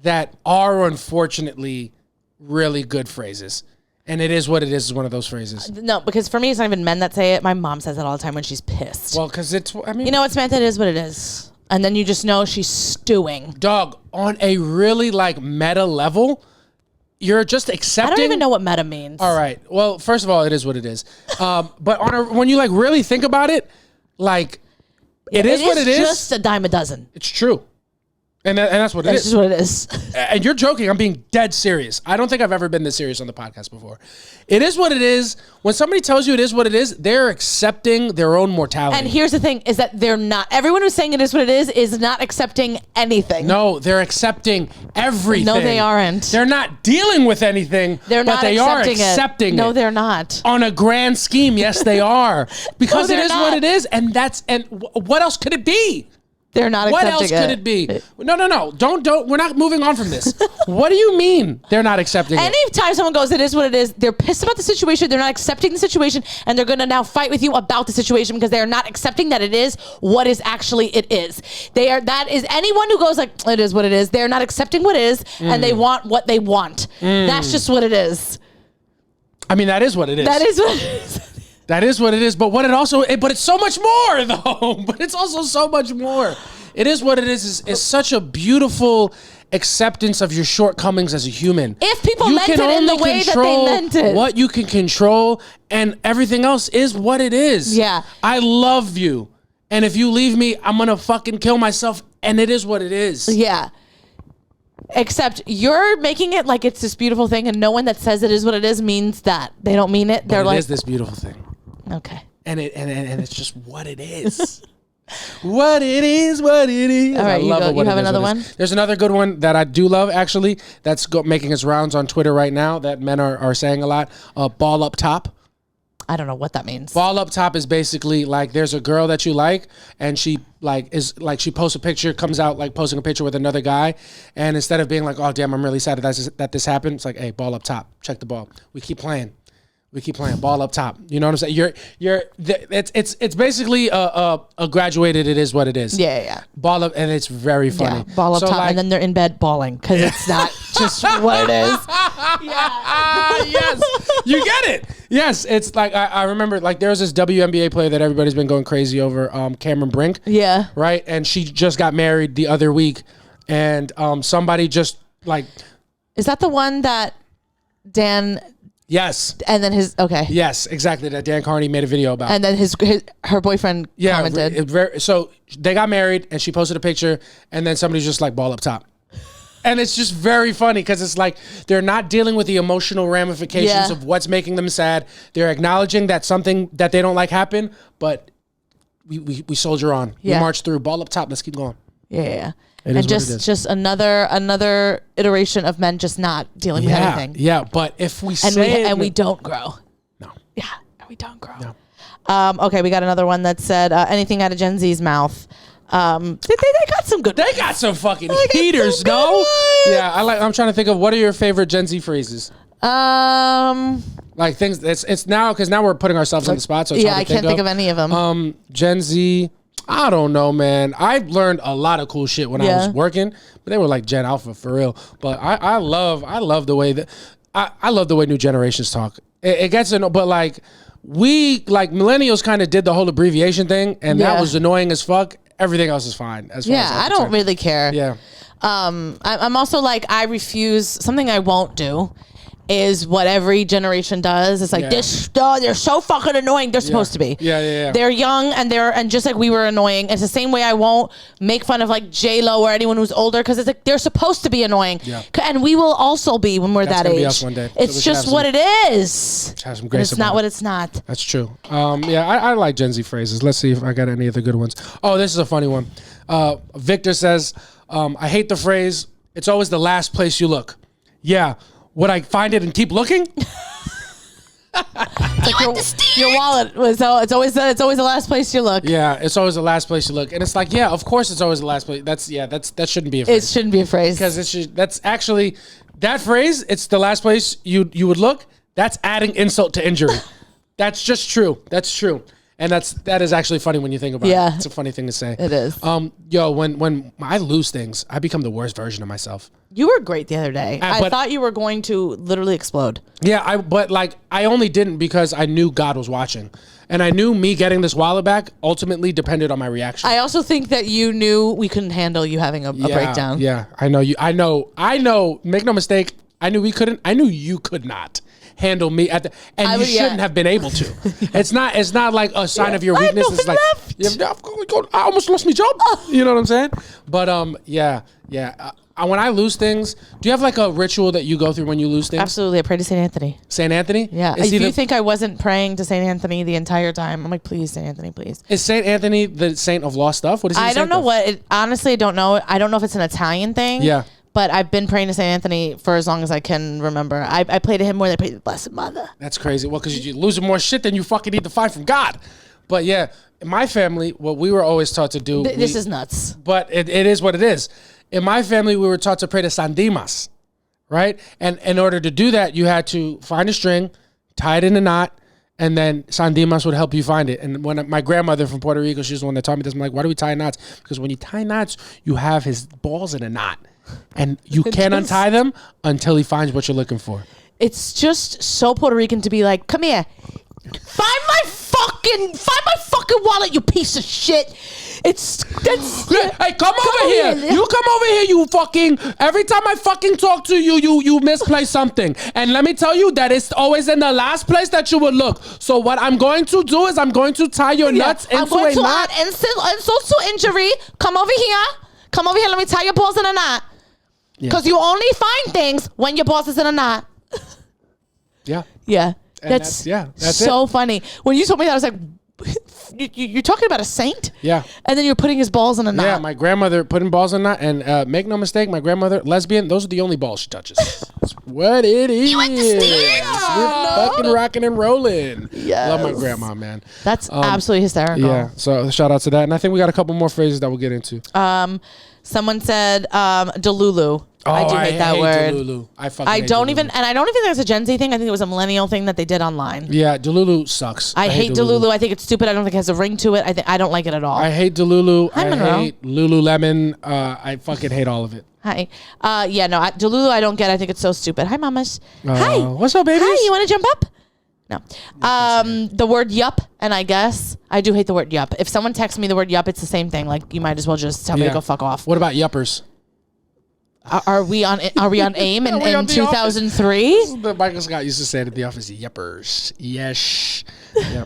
that are unfortunately really good phrases. And it is what it is one of those phrases. No, because for me, it's not even men that say it. My mom says it all the time when she's pissed. Well, because it's, I mean. You know what, Samantha? It is what it is. And then you just know she's stewing. Dog, on a really like meta level, you're just accepting. I don't even know what meta means. All right. Well, first of all, it is what it is. But when you like really think about it, like it is what it is. It's just a dime a dozen. It's true. And that's what it is. That's just what it is. And you're joking. I'm being dead serious. I don't think I've ever been this serious on the podcast before. It is what it is. When somebody tells you it is what it is, they're accepting their own mortality. And here's the thing is that they're not. Everyone who's saying it is what it is not accepting anything. No, they're accepting everything. No, they aren't. They're not dealing with anything, but they are accepting it. No, they're not. On a grand scheme, yes, they are. Because it is not. what it is. And what else could it be? They're not what accepting else could it be? No. Don't. We're not moving on from this. What do you mean they're not accepting it? Anytime someone goes, it is what it is, they're pissed about the situation. They're not accepting the situation. And they're going to now fight with you about the situation because they are not accepting that it is what is actually it is. That is anyone who goes like, it is what it is. They're not accepting what is and they want what they want. That's just what it is. I mean, that is what it is. That is what it is. That is what it is, but but it's so much more though. But it's also so much more. It is what it is such a beautiful acceptance of your shortcomings as a human. If people meant it in the way that they meant it. What you can control and everything else is what it is. Yeah. I love you. And if you leave me, I'm going to fucking kill myself and it is what it is. Yeah. Except you're making it like it's this beautiful thing and no one that says it is what it is means that. They don't mean it. They're but it like, is this beautiful thing. Okay. And it's just what it is. What it is, what it is. All right, I love you have another one? There's another good one that I do love, actually, that's making its rounds on Twitter right now that men are saying a lot. Ball up top. I don't know what that means. Ball up top is basically like there's a girl that you like, and she she posts a picture, comes out like posting a picture with another guy, and instead of being like, oh damn, I'm really sad that this happened, it's like, hey, ball up top, check the ball. We keep playing, ball up top. You know what I'm saying? It's basically a graduated. It is what it is. Yeah. Ball up, and it's very funny. Yeah, ball up top, and then they're in bed bawling because it's not just what it is. Yeah. Yes, you get it. Yes, it's like I remember like there was this WNBA player that everybody's been going crazy over, Cameron Brink. Yeah. Right, and she just got married the other week, and somebody just like. Is that the one that Dan? Yes. And then okay. Yes, exactly. That Dan Carney made a video about. And then her boyfriend commented. So they got married, and she posted a picture, and then somebody's just like, ball up top. And it's just very funny because it's like they're not dealing with the emotional ramifications of what's making them sad. They're acknowledging that something that they don't like happened, but we soldier on. We march through. Ball up top. Let's keep going. Yeah. And just another iteration of men just not dealing with anything. Yeah, but if we we don't grow. No. Yeah, and we don't grow. No. Okay, we got another one that said anything out of Gen Z's mouth. They got some good. They got some fucking heaters, no? Yeah, I'm trying to think of what are your favorite Gen Z phrases. Like things. It's now because now we're putting ourselves on the spot. So it's I can't think of any of them. Gen Z. I don't know, man. I learned a lot of cool shit when I was working, but they were like Gen Alpha for real. But I love the way that I love the way new generations talk. It gets but like we like millennials kind of did the whole abbreviation thing, and that was annoying as fuck. Everything else is fine. As far as I don't really care. Yeah. I'm also like I refuse something I won't do. Is what every generation does. It's like they're so fucking annoying. They're supposed to be. Yeah. They're young and just like we were annoying. It's the same way I won't make fun of like J-Lo or anyone who's older because it's like they're supposed to be annoying. Yeah. And we will also be when we're that age. Be us one day. It's just what it is. Have some grace. It's not what it's not. That's true. I like Gen Z phrases. Let's see if I got any other good ones. Oh, this is a funny one. Victor says, I hate the phrase, it's always the last place you look. Yeah. Would I find it and keep looking? It's like your wallet was. It's always the last place you look. Yeah, it's always the last place you look, and it's like, yeah, of course, it's always the last place. That shouldn't be a phrase. It shouldn't be a phrase because that's actually that phrase. It's the last place you would look. That's adding insult to injury. That's just true. That's true. And that is actually funny when you think about it. It's a funny thing to say. It is. When I lose things, I become the worst version of myself. You were great the other day. I thought you were going to literally explode. Yeah, but I only didn't because I knew God was watching. And I knew me getting this wallet back ultimately depended on my reaction. I also think that you knew we couldn't handle you having a breakdown. Yeah, I know you. I know. Make no mistake. I knew we couldn't. I knew you could not handle me you shouldn't have been able to. It's not like a sign of your weakness. It's like I almost lost my job. You know what I'm saying? But when I lose things, do you have like a ritual that you go through when you lose things? Absolutely, I pray to Saint Anthony. Saint Anthony? Yeah. If you think I wasn't praying to Saint Anthony the entire time, I'm like, please, Saint Anthony, please. Is Saint Anthony the saint of lost stuff? What is he? I don't know honestly, I don't know. I don't know if it's an Italian thing. Yeah. But I've been praying to St. Anthony for as long as I can remember. I pray to him more than I pray to the Blessed Mother. That's crazy. Well, because you're losing more shit than you fucking need to find from God. But yeah, in my family, what we were always taught to do. This is nuts. But it is what it is. In my family, we were taught to pray to San Dimas, right? And in order to do that, you had to find a string, tie it in a knot, and then San Dimas would help you find it. And when my grandmother from Puerto Rico, she's the one that taught me this. I'm like, why do we tie knots? Because when you tie knots, you have his balls in a knot. And you can't untie them until he finds what you're looking for. It's just so Puerto Rican to be like, come here, find my fucking wallet, you piece of shit. Hey, come over here. You come over here, you fucking. Every time I fucking talk to you, you misplace something. And let me tell you that it's always in the last place that you would look. So what I'm going to do is I'm going to tie your nuts into a knot. I'm going to add insult to injury. Come over here. Let me tie your balls in a knot. Because you only find things when your boss is in a knot. Yeah. Yeah. That's so funny. When you told me that, I was like, you're talking about a saint. Yeah. And then you're putting his balls in a knot. Yeah, my grandmother putting balls in a knot, and make no mistake, my grandmother, lesbian, those are the only balls she touches. That's what it is. You understand? We're fucking rocking and rolling. Yes. Love my grandma, man. That's absolutely hysterical. Yeah, so shout out to that. And I think we got a couple more phrases that we'll get into. Someone said Delulu. Oh, I do hate that word. Delulu. I don't even think that's a Gen Z thing. I think it was a millennial thing that they did online. Yeah, Delulu sucks. I hate Delulu. I think it's stupid. I don't think it has a ring to it. I don't like it at all. I hate Delulu. I hate Lululemon. I fucking hate all of it. Hi. Delulu I don't get. I think it's so stupid. Hi, mamas. Hi. What's up, baby? Hi, you want to jump up? No. The word yup, and I guess I do hate the word yup. If someone texts me the word yup, it's the same thing. Like, you might as well just tell me to go fuck off. What about yuppers? Are we on AIM in 2003? Michael Scott used to say it at the office. Yuppers. Yes. Yeah.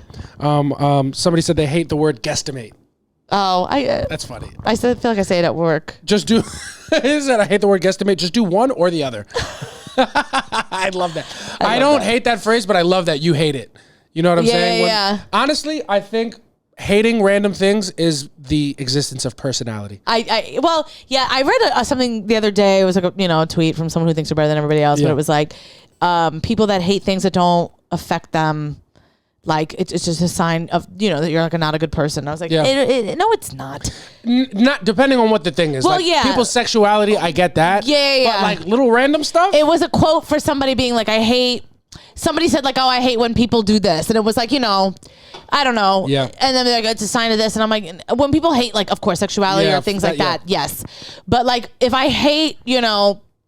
Somebody said they hate the word guesstimate. Oh, that's funny. I feel like I say it at work. Just do. He said I hate the word guesstimate. Just do one or the other. I love that. I don't hate that phrase, but I love that you hate it. You know what I'm saying? Honestly, I think hating random things is the existence of personality. I read something the other day. It was like a tweet from someone who thinks they're better than everybody else, but it was like people that hate things that don't affect them. Like, it's just a sign of, that you're like not a good person. I was like, no, it's not. Not depending on what the thing is. Well, like, people's sexuality, I get that. Yeah. But like little random stuff. It was a quote for somebody being like, somebody said like, oh, I hate when people do this. And it was like, I don't know. Yeah. And then like, it's a sign of this. And I'm like, when people hate, like, of course, sexuality or things like that. Yes. But like, if I hate,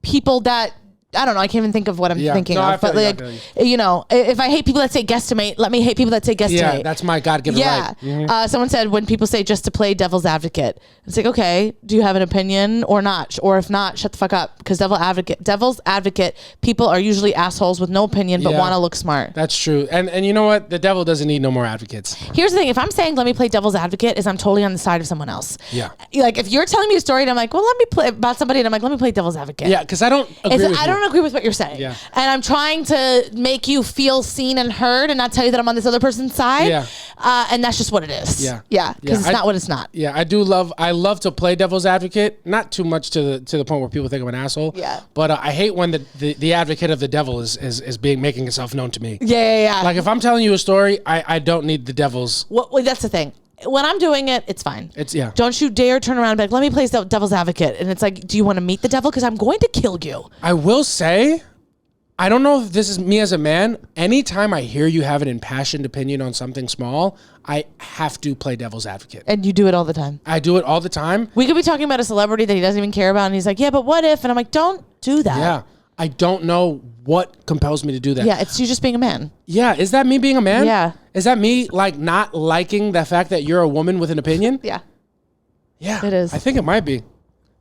people that, I don't know. I can't even think of what I'm thinking of. But like, if I hate people that say guesstimate, let me hate people that say guesstimate. Yeah, that's my God-given right. Mm-hmm. Someone said when people say just to play devil's advocate, it's like, okay, do you have an opinion or not? Or if not, shut the fuck up. Because devil's advocate, people are usually assholes with no opinion but want to look smart. That's true. And you know what? The devil doesn't need no more advocates. Here's the thing. If I'm saying let me play devil's advocate, is I'm totally on the side of someone else. Yeah. Like, if you're telling me a story and I'm like, well, let me play about somebody, and I'm like, let me play devil's advocate. Yeah, because I don't agree with you. I don't agree with what you're saying. Yeah. And I'm trying to make you feel seen and heard and not tell you that I'm on this other person's side. Yeah. And that's just what it is. Yeah. Yeah. Because it's not what it's not. Yeah. I love to play devil's advocate, not too much to the point where people think I'm an asshole. Yeah. But I hate when the advocate of the devil is making itself known to me. Yeah. Like, if I'm telling you a story, I don't need the devil's. Well, that's the thing. When I'm doing it, it's fine. Don't you dare turn around and be like, let me play devil's advocate. And it's like, do you want to meet the devil? Because I'm going to kill you. I will say, I don't know if this is me as a man. Anytime I hear you have an impassioned opinion on something small, I have to play devil's advocate. And you do it all the time. I do it all the time. We could be talking about a celebrity that he doesn't even care about, and he's like, yeah, but what if? And I'm like, don't do that. Yeah. I don't know what compels me to do that. Yeah, it's you just being a man. Yeah. Is that me being a man? Yeah. Is that me, like, not liking the fact that you're a woman with an opinion? Yeah. Yeah. It is. I think it might be.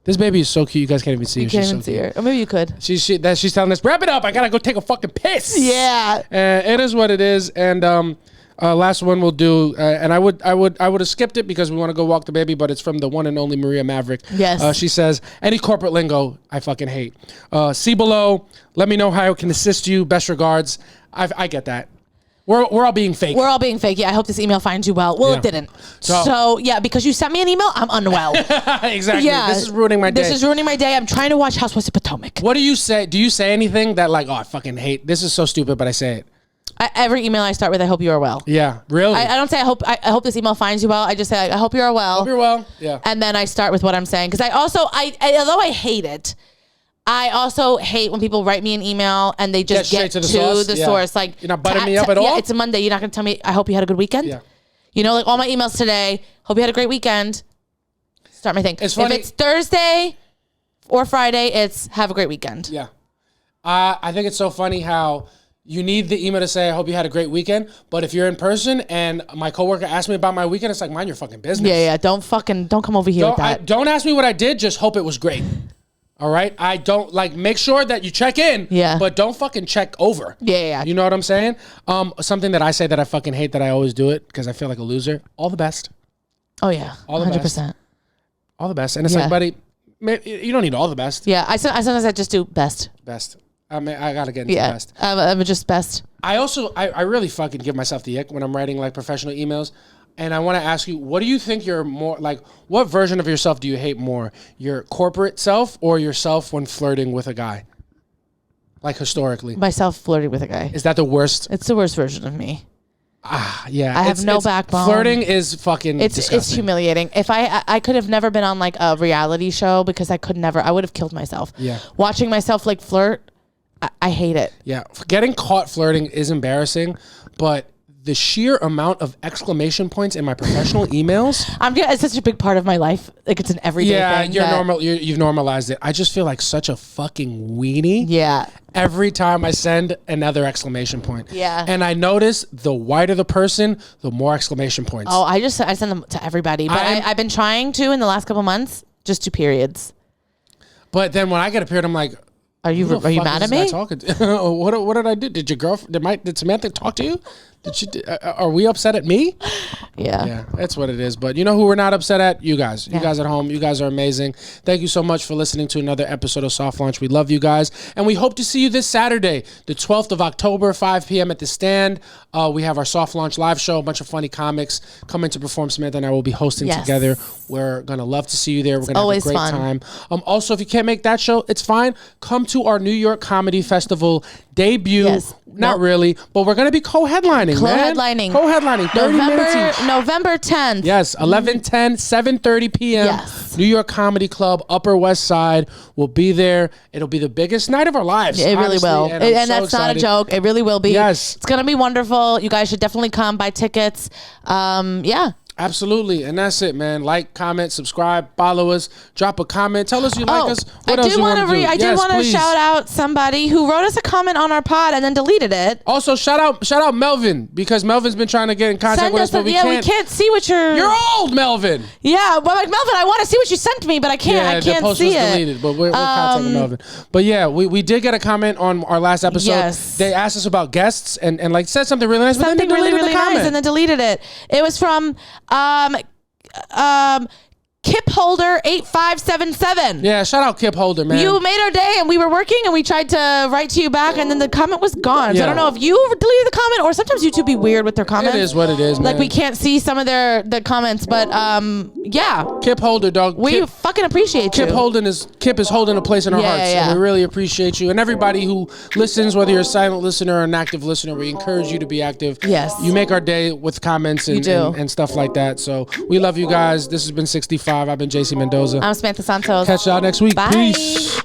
This baby is so cute. You guys can't even see her. You can't even see her. Or maybe you could. She's telling us, wrap it up. I gotta go take a fucking piss. Yeah. It is what it is. And last one we'll do. And I would have skipped it because we want to go walk the baby, but it's from the one and only Maria Maverick. Yes. She says, any corporate lingo I fucking hate. See below. Let me know how I can assist you. Best regards. I get that. We're all being fake. We're all being fake. Yeah, I hope this email finds you well. Well, it didn't. So, yeah, because you sent me an email, I'm unwell. Exactly. Yeah. This is ruining my day. I'm trying to watch Housewives of Potomac. What do you say? Do you say anything that, like, oh, I fucking hate, this is so stupid, but I say it? Every email I start with, I hope you are well. Yeah, really? I don't say I hope this email finds you well. I just say, I hope you are well. Hope you're well. Yeah. And then I start with what I'm saying. Because although I hate it, I also hate when people write me an email and they just get to the source. Like, you're not butting me up at all? Yeah, it's a Monday. You're not going to tell me, I hope you had a good weekend? Yeah. Like all my emails today, hope you had a great weekend. Start my thing. It's funny. If it's Thursday or Friday, it's have a great weekend. Yeah. I think it's so funny how you need the email to say, I hope you had a great weekend. But if you're in person and my coworker asked me about my weekend, it's like, mind your fucking business. Yeah. Don't come over here with that. Don't ask me what I did. Just hope it was great. All right? I don't, make sure that you check in, but don't fucking check over. Yeah. You know what I'm saying? Something that I say that I fucking hate that I always do it because I feel like a loser. All the best. Oh, yeah. All the 100%. best. All the best. And it's like, buddy, you don't need all the best. Yeah. I sometimes just do best. Best. I mean, I got to get into the best. I'm just best. I really fucking give myself the ick when I'm writing, like, professional emails. And I want to ask you, what do you think you're more like? What version of yourself do you hate more? Your corporate self or yourself when flirting with a guy? Like historically. Myself flirting with a guy. Is that the worst? It's the worst version of me. Yeah. I have no backbone. Flirting is fucking disgusting. It's humiliating. If I could have never been on like a reality show because I would have killed myself. Yeah. Watching myself like flirt, I hate it. Yeah. Getting caught flirting is embarrassing, but the sheer amount of exclamation points in my professional emails. It's such a big part of my life. Like it's an everyday thing. Yeah, you've normalized it. I just feel like such a fucking weenie. Yeah. Every time I send another exclamation point. Yeah. And I notice the whiter the person, the more exclamation points. Oh, I send them to everybody. But I've been trying to in the last couple months, just 2 periods. But then when I get a period, I'm like, Are you mad at me? What did I do? Did your girlfriend? Did Samantha talk to you? Are we upset at me? Yeah, that's what it is. But you know who we're not upset at? You guys. You guys at home. You guys are amazing. Thank you so much for listening to another episode of Soft Launch. We love you guys, and we hope to see you this Saturday, the 12th of October, 5 p.m. at the Stand. We have our Soft Launch live show. A bunch of funny comics coming to perform. Samantha and I will be hosting together. We're gonna love to see you there. We're gonna have a great time. Also, if you can't make that show, it's fine. Come to our New York Comedy Festival debut. Yes. Not really, but we're going to be co-headlining, Co-headlining. 30 minutes each. November 10th. Yes, 11:10, 7:30 p.m. Yes. New York Comedy Club, Upper West Side. We'll be there. It'll be the biggest night of our lives. It really will. And that's excited. Not a joke. It really will be. Yes. It's going to be wonderful. You guys should definitely come, buy tickets. Yeah. Absolutely. And that's it, man. Like, comment, subscribe, follow us, drop a comment. Tell us you like us. What else you want to do? I did want to shout out somebody who wrote us a comment on our pod and then deleted it. Also, shout out Melvin, because Melvin's been trying to get in contact with us, but we can't see what you're old, Melvin. Yeah, well, like, Melvin, I want to see what you sent me, but I can't. I can't the post see was deleted, but we'll contact Melvin. But yeah, we did get a comment on our last episode. Yes. They asked us about guests and like said something really nice, but then they deleted the comment. Nice and then deleted it. It was from Kip Holder 8577. Yeah, shout out Kip Holder, man. You made our day, and we were working, and we tried to write to you back, and then the comment was gone. So I don't know if you deleted the comment, or sometimes YouTube be weird with their comments. It is what it is, man. Like we can't see some of the comments, but yeah. Kip Holder, dog. We fucking appreciate you. Kip is holding a place in our hearts, and we really appreciate you. And everybody who listens, whether you're a silent listener or an active listener, we encourage you to be active. Yes. You make our day with comments and stuff like that. So we love you guys. This has been 65. I've been JC Mendoza. I'm Samantha Santos. Catch y'all next week. Bye. Peace.